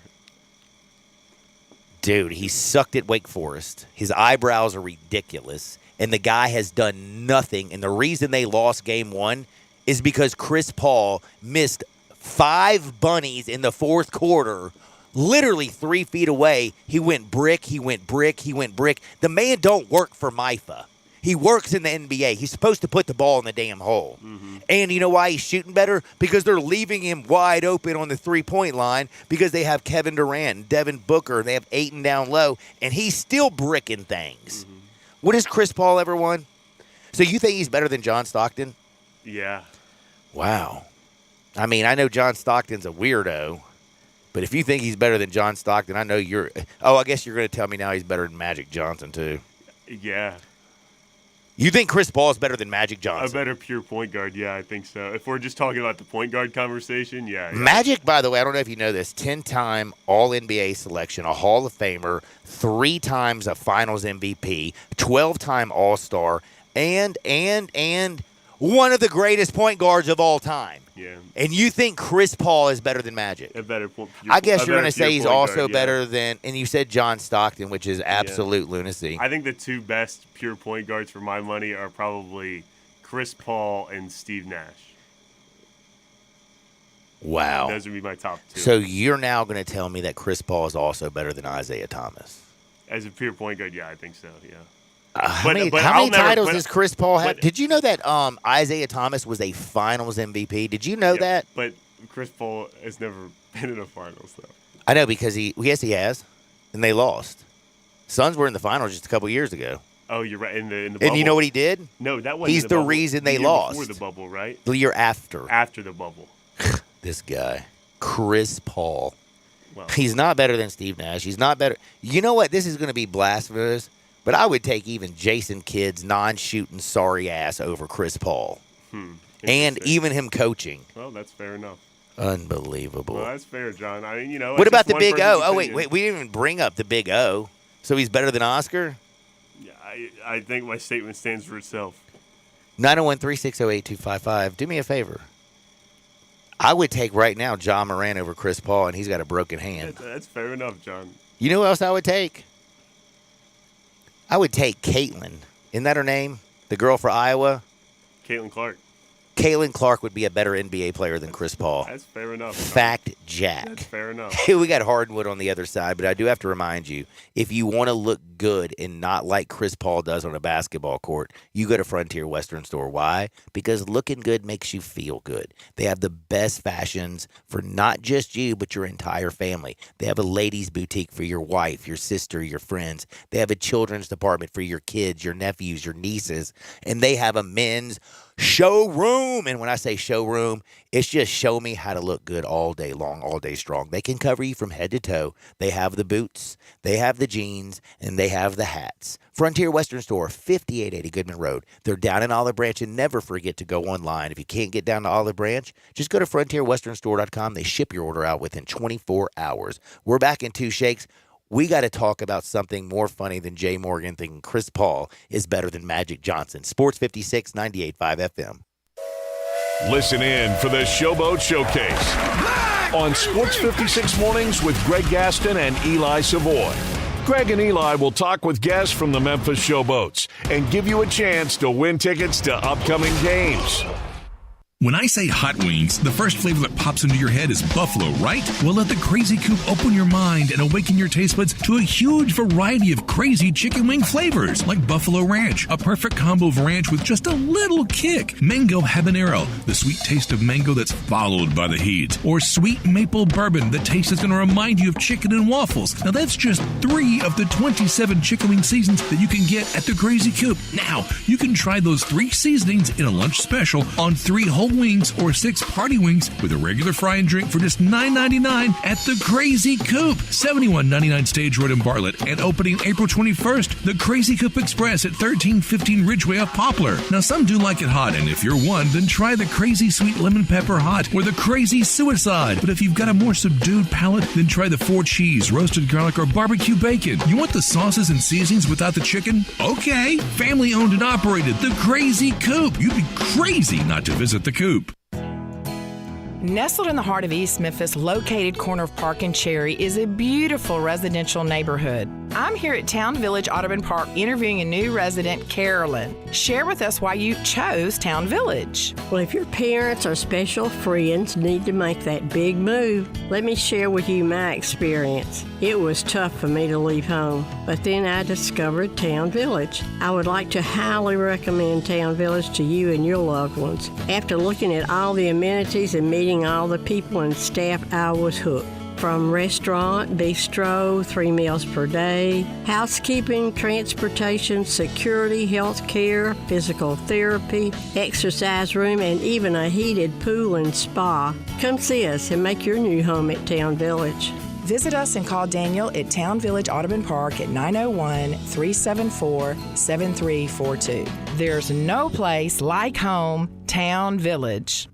Dude, he sucked at Wake Forest. His eyebrows are ridiculous, and the guy has done nothing. And the reason they lost game 1 is because Chris Paul missed 5 bunnies in the fourth quarter, literally 3 feet away. He went brick, he went brick, he went brick. The man don't work for MIFA. He works in the NBA. He's supposed to put the ball in the damn hole. Mm-hmm. And you know why he's shooting better? Because they're leaving him wide open on the three-point line because they have Kevin Durant and Devin Booker. They have Ayton down low, and he's still bricking things. Mm-hmm. What has Chris Paul ever won? So you think he's better than John Stockton? Yeah. Wow. I mean, I know John Stockton's a weirdo, but if you think he's better than John Stockton, I know you're – oh, I guess you're going to tell me now he's better than Magic Johnson too. Yeah. You think Chris Paul is better than Magic A Johnson? better pure point guard, yeah, I think so. If we're just talking about the point guard conversation, yeah. Magic, by the way, I don't know if you know this, 10-time All-NBA selection, a Hall of Famer, 3 times a Finals MVP, 12-time All-Star, and one of the greatest point guards of all time. Yeah. And you think Chris Paul is better than Magic? I guess you're going to say he's also better than, and you said John Stockton, which is absolute lunacy. I think the 2 best pure point guards for my money are probably Chris Paul and Steve Nash. Wow. Those would be my top 2. So you're now going to tell me that Chris Paul is also better than Isaiah Thomas? As a pure point guard, yeah, I think so, yeah. How many titles does Chris Paul have? Did you know that Isaiah Thomas was a Finals MVP? Did you know that? But Chris Paul has never been in a Finals, though. I know because he has, and they lost. Suns were in the Finals just a couple years ago. Oh, you're right. In the bubble. And you know what he did? No, that wasn't He's the the bubble. reason they The year lost. Before the bubble, right? The year after. After the bubble. This guy, Chris Paul. Well, He's not better than Steve Nash. He's not better. You know what? This is going to be blasphemous. But I would take even Jason Kidd's non-shooting sorry ass over Chris Paul. And even him coaching. Well, that's fair enough. Unbelievable. Well, that's fair, John. What about the Big O? Oh, wait, we didn't even bring up the Big O. So he's better than Oscar? Yeah, I think my statement stands for itself. 901-360-8255. Do me a favor. I would take right now John Moran over Chris Paul, and he's got a broken hand. That's fair enough, John. You know who else I would take? I would take Caitlin. Isn't that her name? The girl for Iowa? Caitlin Clark. Caitlin Clark would be a better NBA player than Chris Paul. That's fair enough. John. Fact, Jack. That's fair enough. We got Hardwood on the other side, but I do have to remind you, if you want to look good and not like Chris Paul does on a basketball court, you go to Frontier Western Store. Why? Because looking good makes you feel good. They have the best fashions for not just you, but your entire family. They have a ladies' boutique for your wife, your sister, your friends. They have a children's department for your kids, your nephews, your nieces. And they have a men's showroom. And when I say showroom, it's just show me how to look good all day long, all day strong. They can cover you from head to toe. They have the boots, they have the jeans, and they have the hats. Frontier Western Store, 5880 Goodman Road. They're down in Olive Branch, and never forget to go online. If you can't get down to Olive Branch, just go to frontierwesternstore.com. They ship your order out within 24 hours. We're back in 2 Shakes. We got to talk about something more funny than Jay Morgan thinking Chris Paul is better than Magic Johnson. Sports 56, 98.5 FM. Listen in for the Showboat Showcase on Sports 56 Mornings with Greg Gaston and Eli Savoy. Greg and Eli will talk with guests from the Memphis Showboats and give you a chance to win tickets to upcoming games. When I say hot wings, the first flavor that pops into your head is buffalo, right? Well, let the Crazy Coop open your mind and awaken your taste buds to a huge variety of crazy chicken wing flavors, like Buffalo Ranch, a perfect combo of ranch with just a little kick. Mango Habanero, the sweet taste of mango that's followed by the heat. Or Sweet Maple Bourbon, the taste is going to remind you of chicken and waffles. Now, that's just 3 of the 27 chicken wing seasons that you can get at the Crazy Coop. Now, you can try those 3 seasonings in a lunch special on 3 whole wings or 6 party wings with a regular fry and drink for just $9.99 at the Crazy Coop, 7199 Stage Road in Bartlett, and opening April 21st, the Crazy Coop Express at 1315 Ridgeway off Poplar. Now, some do like it hot, and if you're one, then try the Crazy Sweet Lemon Pepper Hot or the Crazy Suicide. But if you've got a more subdued palate, then try the 4 cheese, roasted garlic, or barbecue bacon. You want the sauces and seasonings without the chicken? Okay. Family owned and operated, the Crazy Coop. You'd be crazy not to visit the Coop. Nestled in the heart of East Memphis, located corner of Park and Cherry, is a beautiful residential neighborhood. I'm here at Town Village Audubon Park interviewing a new resident, Carolyn. Share with us why you chose Town Village. Well, if your parents or special friends need to make that big move, let me share with you my experience. It was tough for me to leave home, but then I discovered Town Village. I would like to highly recommend Town Village to you and your loved ones. After looking at all the amenities and meeting all the people and staff, I was hooked. From restaurant, bistro, 3 meals per day, housekeeping, transportation, security, health care, physical therapy, exercise room, and even a heated pool and spa. Come see us and make your new home at Town Village. Visit us and call Daniel at Town Village Audubon Park at 901-374-7342. There's no place like home, Town Village.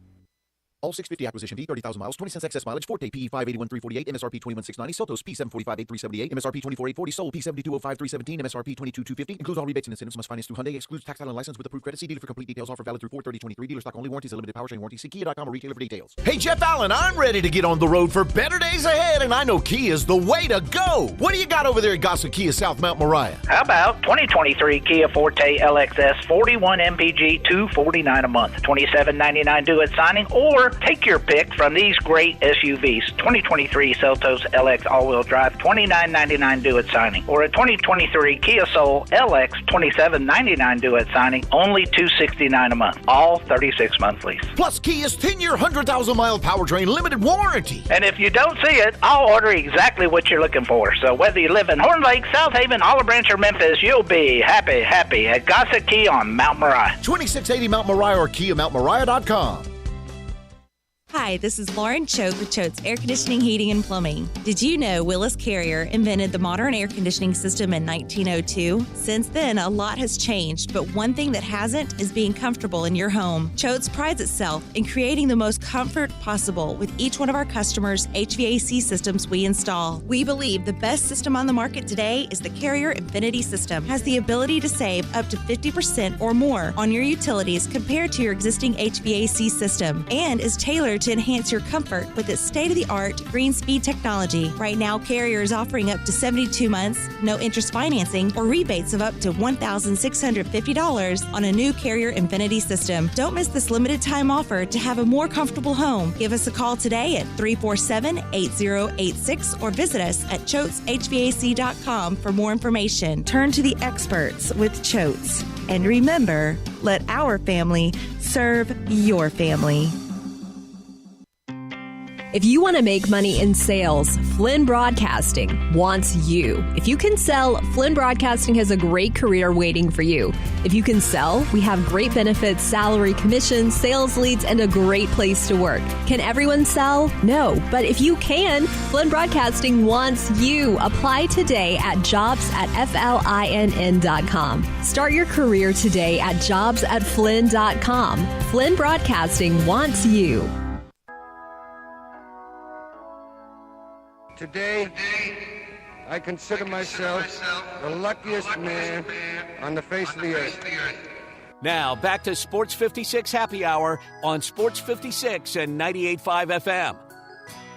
All 650 acquisition fee, 30,000 miles, 20 cents excess mileage, Forte PE 581,348, MSRP 21,690, Sotos P 745,878, MSRP 24,840, Soul P 7205,317, MSRP 22,250. Includes all rebates and incentives. Must finance through Hyundai. Excludes tax and license with approved credit. See dealer for complete details. Offer valid through 4/30/23. Dealer stock only. Warranties. A limited powertrain warranty. See Kia.com or retailer for details. Hey, Jeff Allen, I'm ready to get on the road for better days ahead, and I know Kia's the way to go. What do you got over there at Gossett Kia South Mount Moriah? How about 2023 Kia Forte LXS 41 MPG $249 a month, $27.99 due at signing, or take your pick from these great SUVs. 2023 Seltos LX all-wheel drive, $29.99 due at signing, or a 2023 Kia Soul LX, $27.99 due at signing, only $269 a month, all 36-month lease. Plus Kia's 10-year, 100,000-mile powertrain limited warranty. And if you don't see it, I'll order exactly what you're looking for. So whether you live in Horn Lake, South Haven, Olive Branch, or Memphis, you'll be happy at Gossett Kia on Mount Moriah. 2680 Mount Moriah or KiaMountMoriah.com. Hi, this is Lauren Choate with Choate's Air Conditioning, Heating, and Plumbing. Did you know Willis Carrier invented the modern air conditioning system in 1902? Since then, a lot has changed, but one thing that hasn't is being comfortable in your home. Choate's prides itself in creating the most comfort possible with each one of our customers' HVAC systems we install. We believe the best system on the market today is the Carrier Infinity System. It has the ability to save up to 50% or more on your utilities compared to your existing HVAC system and is tailored to enhance your comfort with its state-of-the-art green speed technology. Right now, Carrier is offering up to 72 months, no interest financing, or rebates of up to $1,650 on a new Carrier Infinity system. Don't miss this limited time offer to have a more comfortable home. Give us a call today at 347-8086 or visit us at ChoatesHVAC.com for more information. Turn to the experts with Choates. And remember, let our family serve your family. If you want to make money in sales, Flynn Broadcasting wants you. If you can sell, Flynn Broadcasting has a great career waiting for you. If you can sell, we have great benefits, salary, commissions, sales leads, and a great place to work. Can everyone sell? No. But if you can, Flynn Broadcasting wants you. Apply today at jobs@flinn.com. Start your career today at jobs@flynn.com. Flynn Broadcasting wants you. Today, I consider myself the luckiest man on the face of the earth. Now, back to Sports 56 Happy Hour on Sports 56 and 98.5 FM.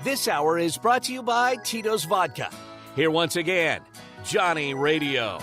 This hour is brought to you by Tito's Vodka. Here once again, Johnny Radio.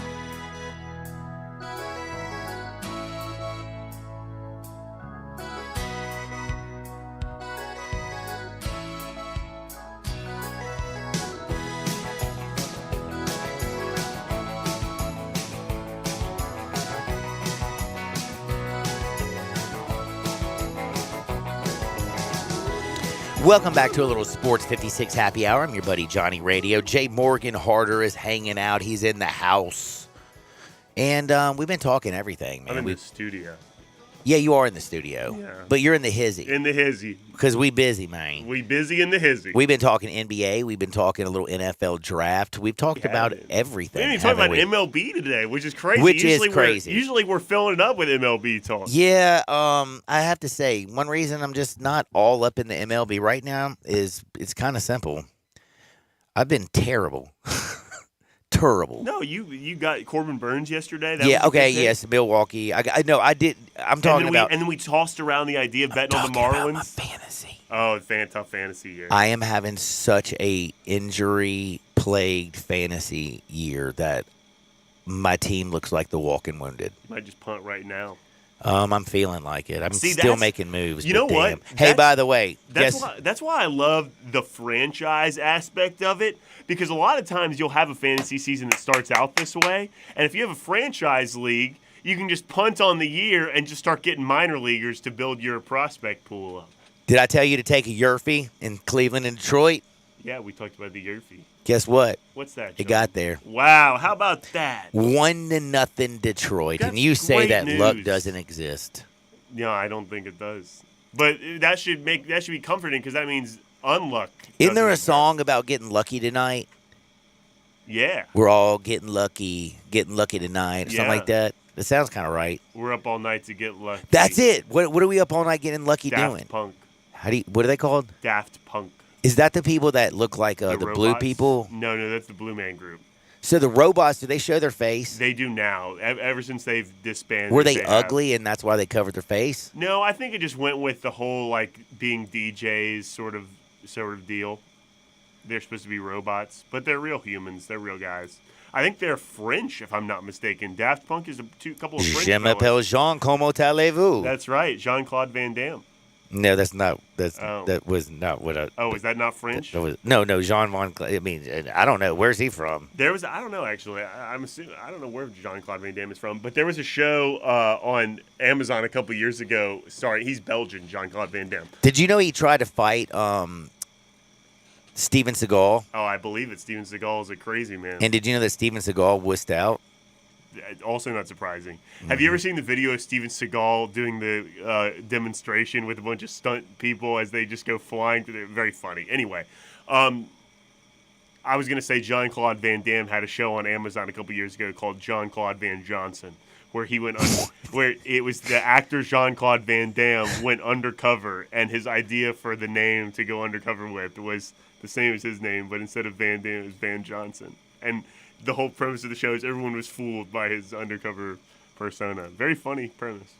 Welcome back to a little Sports 56 Happy Hour. I'm your buddy Johnny Radio. Jay Morgan Harder is hanging out. He's in the house. And we've been talking everything, man. I'm in the studio. Yeah, you are in the studio. Yeah. But you're in the hizzy. In the hizzy. Because we busy, man. We busy in the hizzy. We've been talking NBA. We've been talking a little NFL draft. We've talked about everything. We didn't even talk about MLB today, which is crazy. Which is crazy. Usually we're filling it up with MLB talk. Yeah, I have to say, one reason I'm just not all up in the MLB right now is it's kind of simple. I've been terrible. Terrible. No, you got Corbin Burns yesterday. Yeah, okay, yes, Milwaukee. I know, I did. I'm talking about. And then we tossed around the idea of betting on the Marlins. About fantasy. Oh, tough fantasy year. I am having such a injury-plagued fantasy year that my team looks like the walking wounded. You might just punt right now. I'm feeling like it. I'm still making moves. You know what? Hey, by the way, that's why I love the franchise aspect of it, because a lot of times you'll have a fantasy season that starts out this way, and if you have a franchise league, you can just punt on the year and just start getting minor leaguers to build your prospect pool up. Did I tell you to take a Yerfie in Cleveland and Detroit? Yeah, we talked about the Yerfie. Guess what? What's that, It got there. Wow, how about that? 1-0 Detroit. That's and you say great that news. luck doesn't exist. No, I don't think it does. But that should be comforting, because that means unluck. Isn't there a song about getting lucky tonight? Yeah. We're all getting lucky tonight, or something like that. That sounds kind of right. We're up all night to get lucky. That's it. What are we up all night getting lucky doing? Daft Punk. What are they called? Daft Punk. Is that the people that look like the blue robots? people? No, that's the Blue Man Group. So the robots, do they show their face? They do now. Ever since they've disbanded. Were they ugly and that's why they covered their face? No, I think it just went with the whole like being DJs sort of deal. They're supposed to be robots, but they're real humans. They're real guys. I think they're French, if I'm not mistaken. Daft Punk is a couple of French Je m'appelle Jean, comment allez-vous? That's right, Jean-Claude Van Damme. No, that's not. That was not what I. Oh, is that not French? No, Jean Von. I mean, I don't know. Where's he from? I don't know actually. I'm assuming I don't know where Jean-Claude Van Damme is from, but there was a show on Amazon a couple years ago. Sorry, he's Belgian, Jean-Claude Van Damme. Did you know he tried to fight Steven Seagal? Oh, I believe it. Steven Seagal is a crazy man. And did you know that Steven Seagal wussed out? Also not surprising. Have you ever seen the video of Steven Seagal doing the demonstration with a bunch of stunt people as they just go flying through? Very funny. Anyway, I was going to say Jean-Claude Van Damme had a show on Amazon a couple years ago called Jean-Claude Van Johnson, where he went where it was the actor Jean-Claude Van Damme went undercover, and his idea for the name to go undercover with was the same as his name, but instead of Van Damme, it was Van Johnson. And the whole premise of the show is everyone was fooled by his undercover persona. Very funny premise.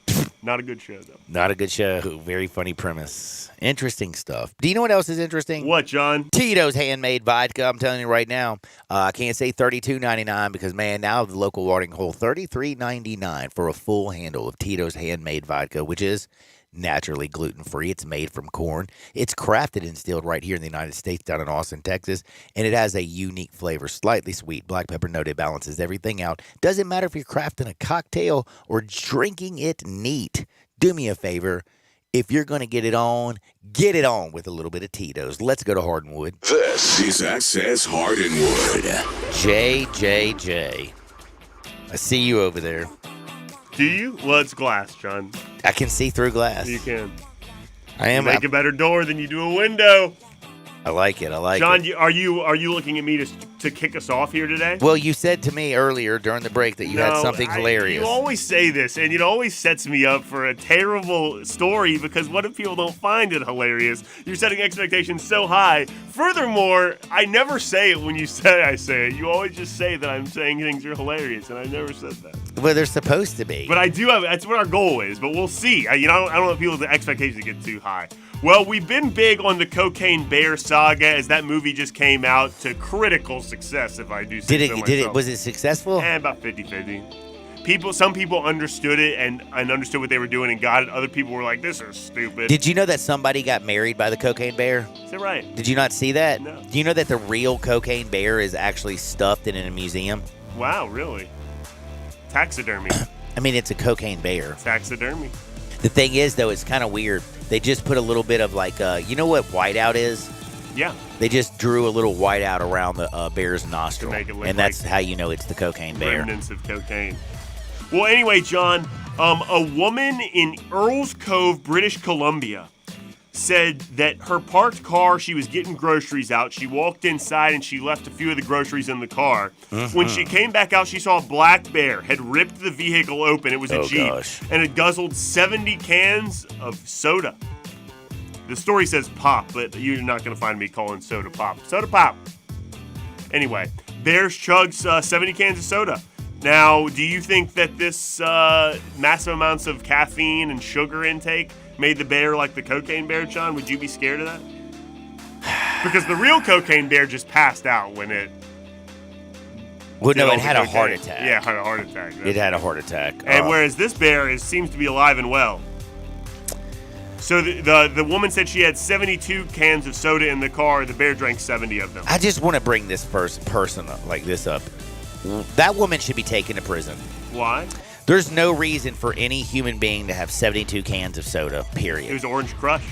Not a good show, though. Not a good show. Very funny premise. Interesting stuff. Do you know what else is interesting? What, John? Tito's handmade vodka. I'm telling you right now. I can't say $32.99 because, man, now the local watering hole, $33.99 for a full handle of Tito's handmade vodka, which is naturally gluten-free. It's made from corn. It's crafted and distilled right here in the United States down in Austin, Texas, and it has a unique flavor, slightly sweet. Black pepper note balances everything out. Doesn't matter if you're crafting a cocktail or drinking it neat. Do me a favor. If you're going to get it on with a little bit of Tito's. Let's go to Hardwood. This is Access Hardwood. JJJ. I see you over there. Do you? Well, it's glass, John. I can see through glass. You can. You make a better door than you do a window. I like it. John, are you looking at me to kick us off here today? Well, you said to me earlier during the break that you had something hilarious. You always say this, and it always sets me up for a terrible story because what if people don't find it hilarious? You're setting expectations so high. Furthermore, I never say it when you say I say it. You always just say that I'm saying things are hilarious, and I never said that. Well, they're supposed to be. But I do have. That's what our goal is. But we'll see. I don't want people's expectations to get too high. Well, we've been big on the Cocaine Bear saga as that movie just came out to critical success, if I do say so myself. Was it successful? About 50-50. Some people understood it and understood what they were doing and got it. Other people were like, this is stupid. Did you know that somebody got married by the Cocaine Bear? Is that right? Did you not see that? No. Do you know that the real Cocaine Bear is actually stuffed in a museum? Wow, really? Taxidermy. I mean, it's a cocaine bear. Taxidermy. The thing is, though, it's kind of weird. They just put a little bit of you know what whiteout is? Yeah. They just drew a little whiteout around the bear's nostril. To make it look and that's how you know it's the cocaine bear. Remnants of cocaine. Well, anyway, John, a woman in Earls Cove, British Columbia, said that her parked car, she was getting groceries out. She walked inside and she left a few of the groceries in the car. Mm-hmm. When she came back out, she saw a black bear had ripped the vehicle open. It was a Jeep. And had guzzled 70 cans of soda. The story says pop, but you're not going to find me calling soda pop. Soda pop. Anyway, bears chugs 70 cans of soda. Now, do you think that this massive amounts of caffeine and sugar intake made the bear like the cocaine bear, John? Would you be scared of that? Because the real cocaine bear just passed out when it... Well, no, it had a heart attack. Yeah, it had a heart attack. It had a heart attack. And whereas this bear seems to be alive and well. So the woman said she had 72 cans of soda in the car. The bear drank 70 of them. I just want to bring this person like this up. That woman should be taken to prison. Why? There's no reason for any human being to have 72 cans of soda, period. It was Orange Crush.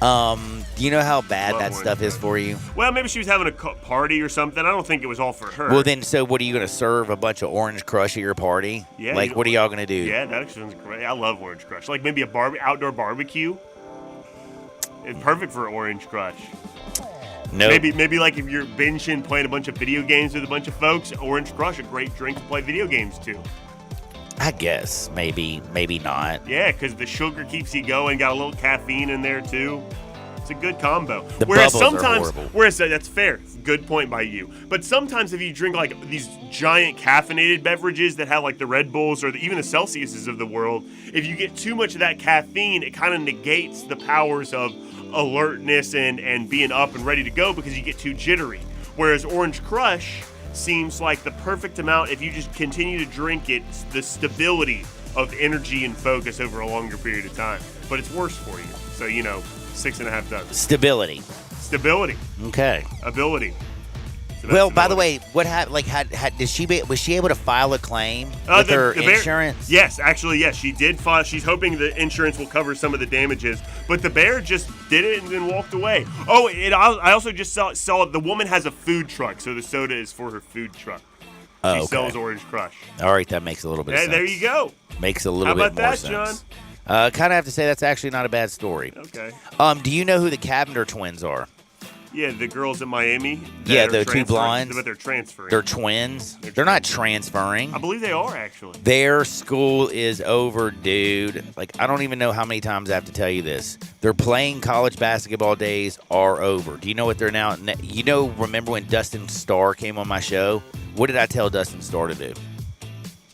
Do you know how bad that stuff is for you? Well, maybe she was having a party or something. I don't think it was all for her. Well, then, so what are you going to serve? A bunch of Orange Crush at your party? Yeah. Like, what are y'all going to do? Yeah, that actually sounds great. I love Orange Crush. Like maybe a outdoor barbecue. It's perfect for Orange Crush. No. Maybe like if you're binging, playing a bunch of video games with a bunch of folks, Orange Crush, a great drink to play video games to. I guess. Maybe not. Yeah, because the sugar keeps you going. Got a little caffeine in there, too. It's a good combo. The bubbles are horrible. Whereas that's fair. Good point by you. But sometimes if you drink like these giant caffeinated beverages that have like the Red Bulls or even the Celsiuses of the world, if you get too much of that caffeine, it kind of negates the powers of alertness and being up and ready to go because you get too jittery. Whereas Orange Crush seems like the perfect amount if you just continue to drink it, the stability of energy and focus over a longer period of time. But it's worse for you. So, 6.5 dozen. Stability. Okay. Ability. So Well, by the way, what happened? Like, was she able to file a claim with her insurance? Yes, actually, yes, she did file. She's hoping the insurance will cover some of the damages, but the bear just did it and then walked away. Oh, I also just saw the woman has a food truck, so the soda is for her food truck. She sells Orange Crush. All right, that makes a little bit of sense. There you go. Makes a little bit more sense. How about that, John? Kind of have to say that's actually not a bad story. Okay. Do you know who the Cavender twins are? Yeah, the girls at Miami. Yeah, the two blondes. But they're transferring. They're twins. They're not transferring. I believe they are, actually. Their school is over, dude. Like, I don't even know how many times I have to tell you this. Their playing college basketball days are over. Do you know what they're now? Remember when Dustin Starr came on my show? What did I tell Dustin Starr to do?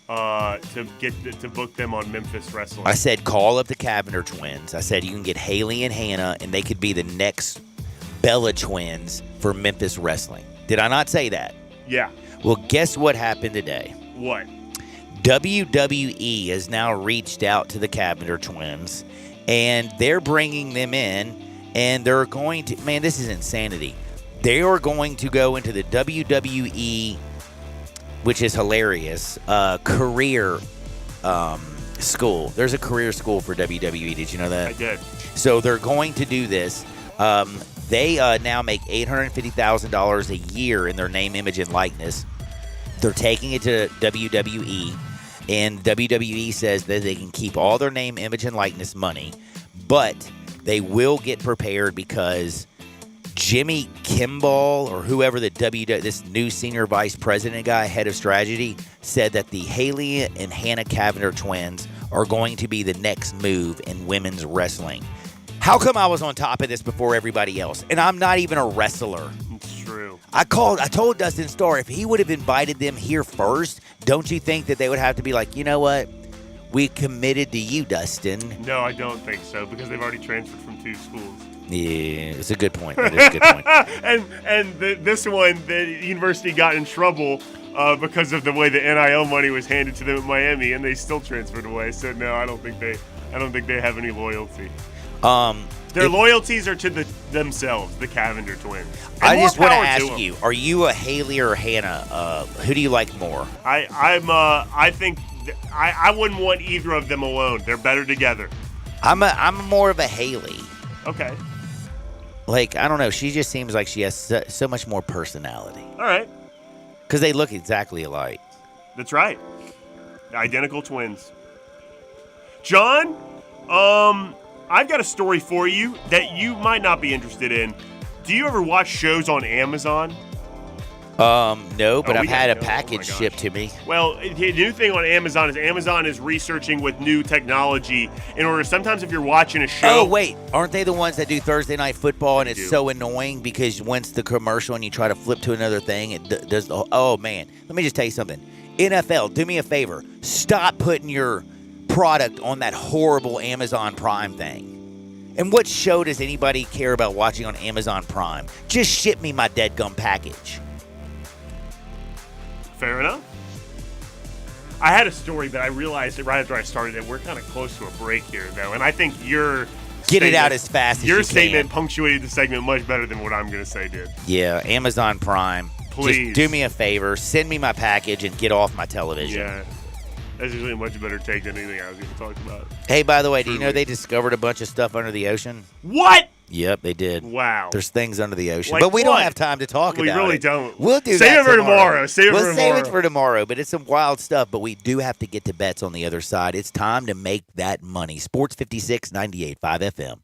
To book them on Memphis Wrestling. I said, call up the Cavender twins. I said, you can get Haley and Hannah, and they could be the next Bella twins for Memphis Wrestling. Did I not say that? Yeah. Well, guess what happened today? What? WWE has now reached out to the Cavender twins, and they're bringing them in, and they're going to, man, this is insanity. They are going to go into the WWE, which is hilarious, career school. There's a career school for WWE. Did you know that? I did. So they're going to do this. They now make $850,000 a year in their name, image, and likeness. They're taking it to WWE, and WWE says that they can keep all their name, image, and likeness money, but they will get prepared because Jimmy Kimball or whoever this new senior vice president guy, head of strategy, said that the Haley and Hannah Cavender twins are going to be the next move in women's wrestling. How come I was on top of this before everybody else? And I'm not even a wrestler. It's true. I told Dustin Starr if he would have invited them here first, don't you think that they would have to be like, you know what? We committed to you, Dustin. No, I don't think so, because they've already transferred from 2 schools. Yeah, it's a good point. That is a good point. This one, the university got in trouble because of the way the NIL money was handed to them at Miami, and they still transferred away. So no, I don't think they have any loyalty. Their loyalties are to themselves, the Cavender twins. And I just want to ask them. you: are you a Haley or a Hannah? Who do you like more? I think I wouldn't want either of them alone. They're better together. I'm more of a Haley. Okay. Like, I don't know. She just seems like she has so much more personality. All right. Because they look exactly alike. That's right. Identical twins. John, I've got a story for you that you might not be interested in. Do you ever watch shows on Amazon? No, but I've had a package shipped to me. Well, the new thing on Amazon is researching with new technology in order. Sometimes if you're watching a show. Oh, wait. Aren't they the ones that do Thursday Night Football and it's so annoying because once the commercial and you try to flip to another thing, it does the. Oh, man. Let me just tell you something. NFL, do me a favor. Stop putting your product on that horrible Amazon Prime thing. And what show does anybody care about watching on Amazon Prime? Just ship me my deadgum package. Fair enough. I had a story, but I realized it right after I started it. We're kind of close to a break here, though, and I think get it out as fast as you can. Your statement punctuated the segment much better than what I'm going to say did. Yeah, Amazon Prime. Please. Just do me a favor. Send me my package and get off my television. Yeah. That's usually a much better take than anything I was going to talk about. Hey, by the way, do you know they discovered a bunch of stuff under the ocean? What? Yep, they did. Wow. There's things under the ocean. Like but we what? don't have time to talk about it. We really don't. We'll do Save that it for tomorrow. Save it for tomorrow, but it's some wild stuff, but we do have to get to bets on the other side. It's time to make that money. Sports 56, 98.5 FM.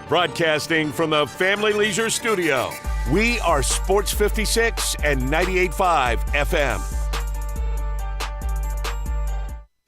Broadcasting from the Family Leisure Studio, we are Sports 56 and 98.5 FM.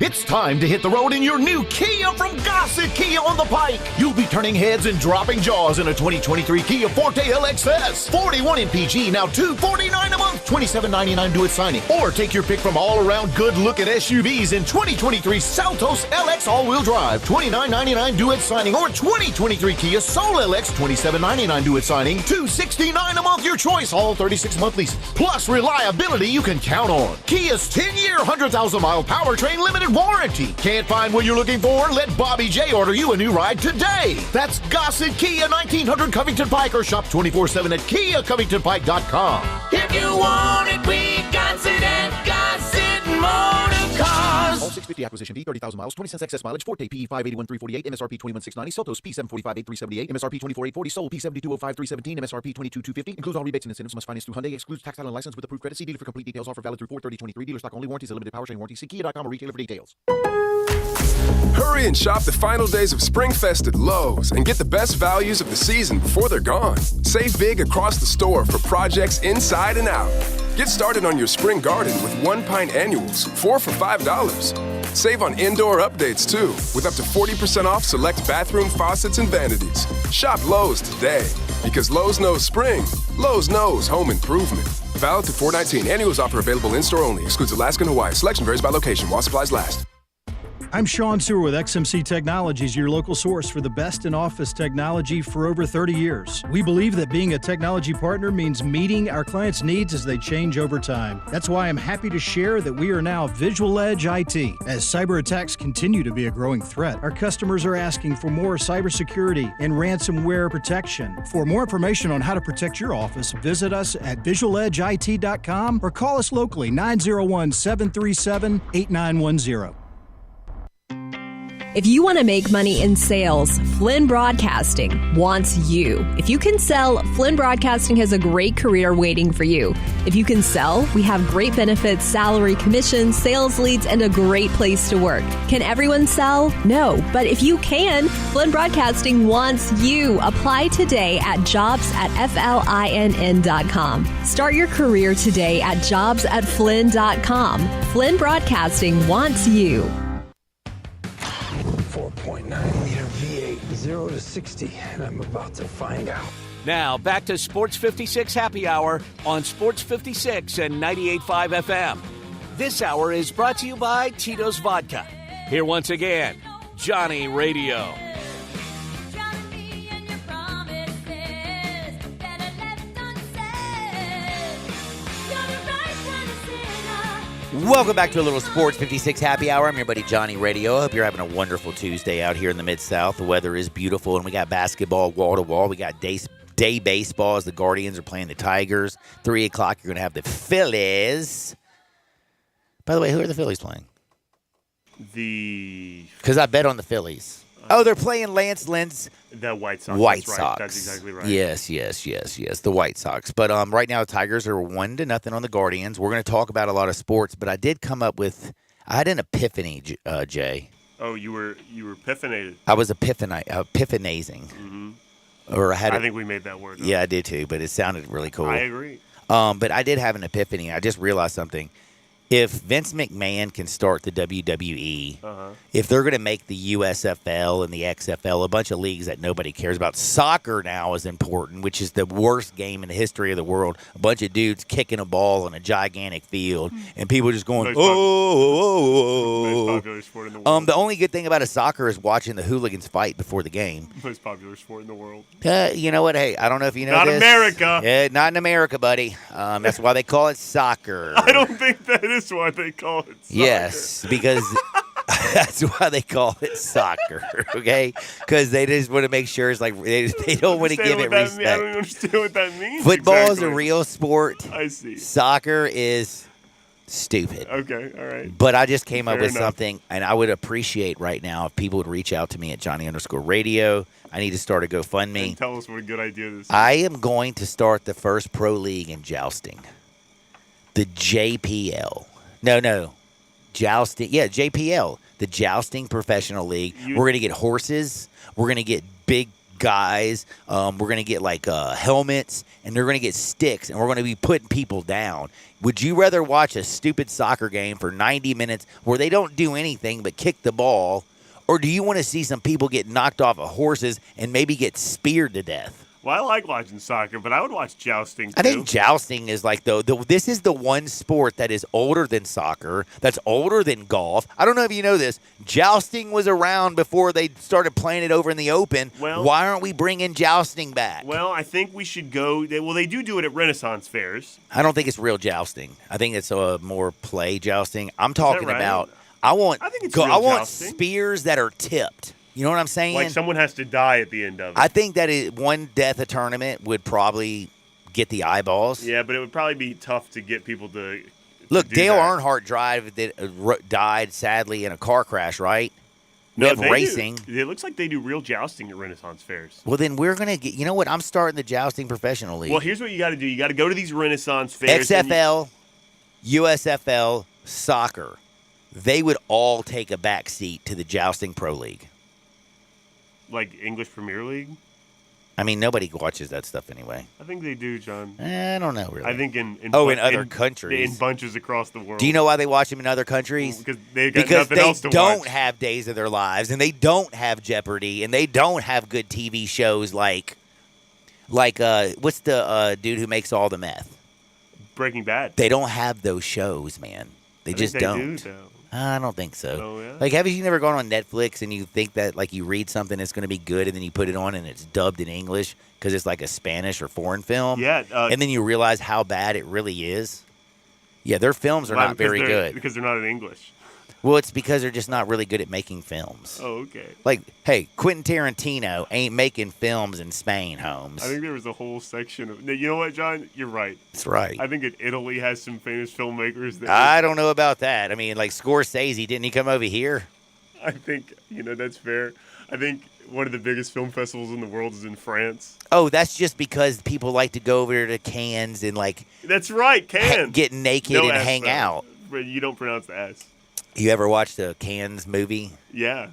It's time to hit the road in your new Kia from Gossett Kia on the Pike. You'll be turning heads and dropping jaws in a 2023 Kia Forte LXS. 41 MPG, now $249 a month, $27.99 due at signing. Or take your pick from all-around good-looking SUVs in 2023 Seltos LX all-wheel drive, $29.99 due at signing. Or 2023 Kia Soul LX, $27.99 due at signing, $269 a month, your choice, all 36-month leases. Plus reliability you can count on. Kia's 10-year, 100,000-mile powertrain limited warranty. Can't find what you're looking for? Let Bobby J order you a new ride today. That's Gossett Kia, 1900 Covington Pike, or shop 24/7 at KiaCovingtonPike.com. If you want it, we got it at Gossett Motor Cars. All 650 acquisition fee, 30,000 miles, 20 cents excess mileage, Forte PE 581,348, MSRP 21,690, Seltos P 745,838, MSRP 24,840, Soul P 7205,317, MSRP 22,250. Includes all rebates and incentives. Must finance through Hyundai. Excludes tax title and license with approved credit. See dealer for complete details. Offer valid through 4/30/23. Dealer stock only. Warranties. A limited powertrain warranty. See Kia.com or retailer for details. Hurry and shop the final days of SpringFest at Lowe's and get the best values of the season before they're gone. Save big across the store for projects inside and out. Get started on your spring garden with 1 pint annuals, 4 for $5. Save on indoor updates too, with up to 40% off select bathroom faucets and vanities. Shop Lowe's today, because Lowe's knows spring. Lowe's knows home improvement. Valid to 4/19. Annuals offer available in-store only. Excludes Alaska and Hawaii. Selection varies by location while supplies last. I'm Sean Sewer with XMC Technologies, your local source for the best in office technology for over 30 years. We believe that being a technology partner means meeting our clients' needs as they change over time. That's why I'm happy to share that we are now Visual Edge IT. As cyber attacks continue to be a growing threat, our customers are asking for more cybersecurity and ransomware protection. For more information on how to protect your office, visit us at visualedgeit.com or call us locally 901-737-8910. If you want to make money in sales, Flynn Broadcasting wants you. If you can sell, Flynn Broadcasting has a great career waiting for you. If you can sell, we have great benefits, salary, commissions, sales leads, and a great place to work. Can everyone sell? No. But if you can, Flynn Broadcasting wants you. Apply today at jobs@flinn.com. Start your career today at jobs@flynn.com. Flynn Broadcasting wants you. 4.9-liter V8, 0 to 60, and I'm about to find out. Now, back to Sports 56 Happy Hour on Sports 56 and 98.5 FM. This hour is brought to you by Tito's Vodka. Here once again, Johnny Radio. Welcome back to a little Sports 56 Happy Hour. I'm your buddy Johnny Radio. I hope you're having a wonderful Tuesday out here in the Mid-South. The weather is beautiful, and we got basketball wall to wall. We got day baseball as the Guardians are playing the Tigers. 3 o'clock, you're going to have the Phillies. By the way, who are the Phillies playing? Because I bet on the Phillies. They're playing Lance Lynn's. The White Sox. White That's Sox. Right. That's exactly right. Yes. The White Sox. But right now, the Tigers are 1-0 on the Guardians. We're going to talk about a lot of sports, but I did come up with. I had an epiphany, Jay. Oh, you were epiphanated. I was epiphanizing. Mm-hmm. Or I think we made that word up. Yeah, I did too, but it sounded really cool. I agree. But I did have an epiphany. I just realized something. If Vince McMahon can start the WWE, if they're going to make the USFL and the XFL, a bunch of leagues that nobody cares about, soccer now is important, which is the worst game in the history of the world. A bunch of dudes kicking a ball in a gigantic field, and people just going, Most popular sport in the world. The only good thing about a soccer is watching the hooligans fight before the game. Most popular sport in the world. You know what? Hey, I don't know if you know Not this. America. Yeah, not in America, buddy. That's why they call it soccer. I don't think that is why they call it soccer. Yes, because that's why they call it soccer, okay? Because they just want to make sure it's like they don't want to give it respect. I don't understand what that means. Football is a real sport. I see. Soccer is stupid. Okay, all right. But I just came up Fair with enough. something, and I would appreciate right now if people would reach out to me at Johnny_Radio. I need to start a GoFundMe. And tell us what a good idea this is. I am going to start the first pro league in jousting. The JPL. No. Jousting. Yeah, JPL. The Jousting Professional League. We're going to get horses. We're going to get big guys. We're going to get like helmets, and they're going to get sticks, and we're going to be putting people down. Would you rather watch a stupid soccer game for 90 minutes where they don't do anything but kick the ball, or do you want to see some people get knocked off of horses and maybe get speared to death? Well, I like watching soccer, but I would watch jousting, too. I think jousting is like this is the one sport that is older than soccer, that's older than golf. I don't know if you know this. Jousting was around before they started playing it over in the open. Well, why aren't we bringing jousting back? Well, I think we should go. They do it at Renaissance fairs. I don't think it's real jousting. I think it's more play jousting. I'm talking right? about. I want jousting. spears that are tipped. You know what I'm saying? Like someone has to die at the end of it. I think that one death a tournament would probably get the eyeballs. Yeah, but it would probably be tough to get people to look. do Dale that. Earnhardt died sadly in a car crash, right? No, of racing. It looks like they do real jousting at Renaissance fairs. Well, then we're gonna get. You know what? I'm starting the jousting professional league. Well, here's what you got to do. You got to go to these Renaissance fairs. XFL, USFL, soccer. They would all take a back seat to the jousting pro league. Like English Premier League? I mean, nobody watches that stuff anyway. I think they do, John. I don't know, really. I think in other countries. In bunches across the world. Do you know why they watch them in other countries? Because they don't have Days of Their Lives, and they don't have Jeopardy, and they don't have good TV shows like what's the dude who makes all the meth? Breaking Bad. They don't have those shows, man. They just don't. Do, though. I don't think so. Oh, yeah? Like, have you never gone on Netflix and you think that, like, you read something that's going to be good and then you put it on and it's dubbed in English because it's like a Spanish or foreign film? Yeah. And then you realize how bad it really is? Yeah, their films are not very good. Because they're not in English. Well, it's because they're just not really good at making films. Oh, okay. Like, hey, Quentin Tarantino ain't making films in Spain, Holmes. I think there was a whole section of... You know what, John? You're right. That's right. I think Italy has some famous filmmakers. I don't know about that. I mean, like Scorsese, didn't he come over here? I think, that's fair. I think one of the biggest film festivals in the world is in France. Oh, that's just because people like to go over to Cannes and, like... That's right, Cannes. Get naked and hang out. But you don't pronounce the S. You ever watched a Cannes movie? Yeah.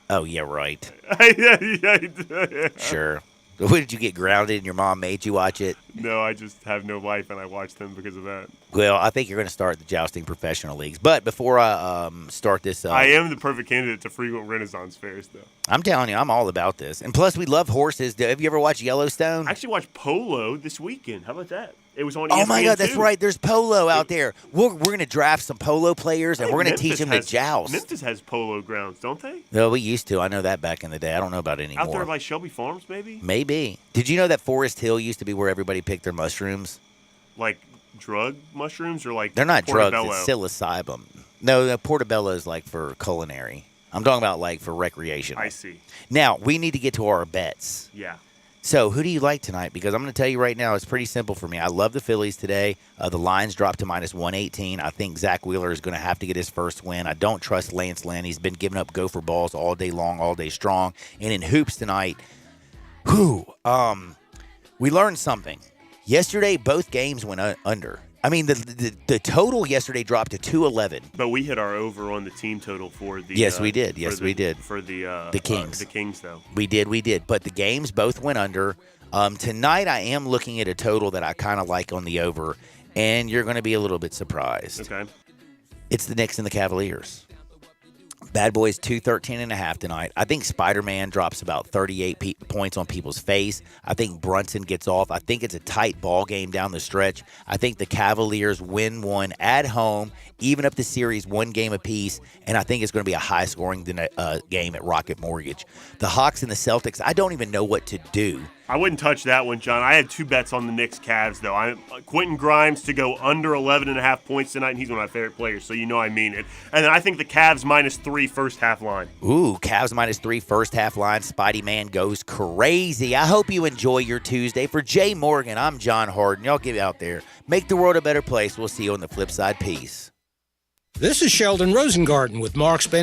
Oh, yeah, right. Yeah. Sure. What, did you get grounded and your mom made you watch it? No, I just have no life, and I watch them because of that. Well, I think you're going to start the jousting professional leagues. But before I start this... I am the perfect candidate to frequent Renaissance fairs, though. I'm telling you, I'm all about this. And plus, we love horses. Have you ever watched Yellowstone? I actually watched Polo this weekend. How about that? It was on ESPN. Oh, my God, that's right. There's polo out there. We're going to draft some polo players, and we're going to teach them to joust. Memphis has polo grounds, don't they? No, we used to. I know that back in the day. I don't know about it anymore. Out there by Shelby Farms, maybe? Maybe. Did you know that Forest Hill used to be where everybody picked their mushrooms? Like drug mushrooms or like They're not Portobello? drugs. It's psilocybin. No, Portobello is like for culinary. I'm talking about like for recreation. I see. Now, we need to get to our bets. Yeah. So, who do you like tonight? Because I'm going to tell you right now, it's pretty simple for me. I love the Phillies today. The lines dropped to minus 118. I think Zach Wheeler is going to have to get his first win. I don't trust Lance Lynn. He's been giving up gopher balls all day long, all day strong. And in hoops tonight, we learned something. Yesterday, both games went under. I mean, the total yesterday dropped to 211. But we hit our over on the team total for the. Yes, we did. Yes, we did. For the Kings. The Kings, though. We did. But the games both went under. Tonight, I am looking at a total that I kind of like on the over, and you're going to be a little bit surprised. Okay. It's the Knicks and the Cavaliers. Bad Boys 213.5 tonight. I think Spider-Man drops about 38 points on people's face. I think Brunson gets off. I think it's a tight ball game down the stretch. I think the Cavaliers win one at home, even up the series one game apiece, and I think it's going to be a high-scoring game at Rocket Mortgage. The Hawks and the Celtics, I don't even know what to do. I wouldn't touch that one, John. I had two bets on the Knicks Cavs, though. Quentin Grimes to go under 11.5 points tonight, and he's one of my favorite players, so you know I mean it. And then I think the Cavs -3 first half line. Ooh, Cavs -3 first half line. Spidey Man goes crazy. I hope you enjoy your Tuesday. For Jay Morgan, I'm John Harden. Y'all get out there. Make the world a better place. We'll see you on the flip side. Peace. This is Sheldon Rosengarten with Mark Spencer.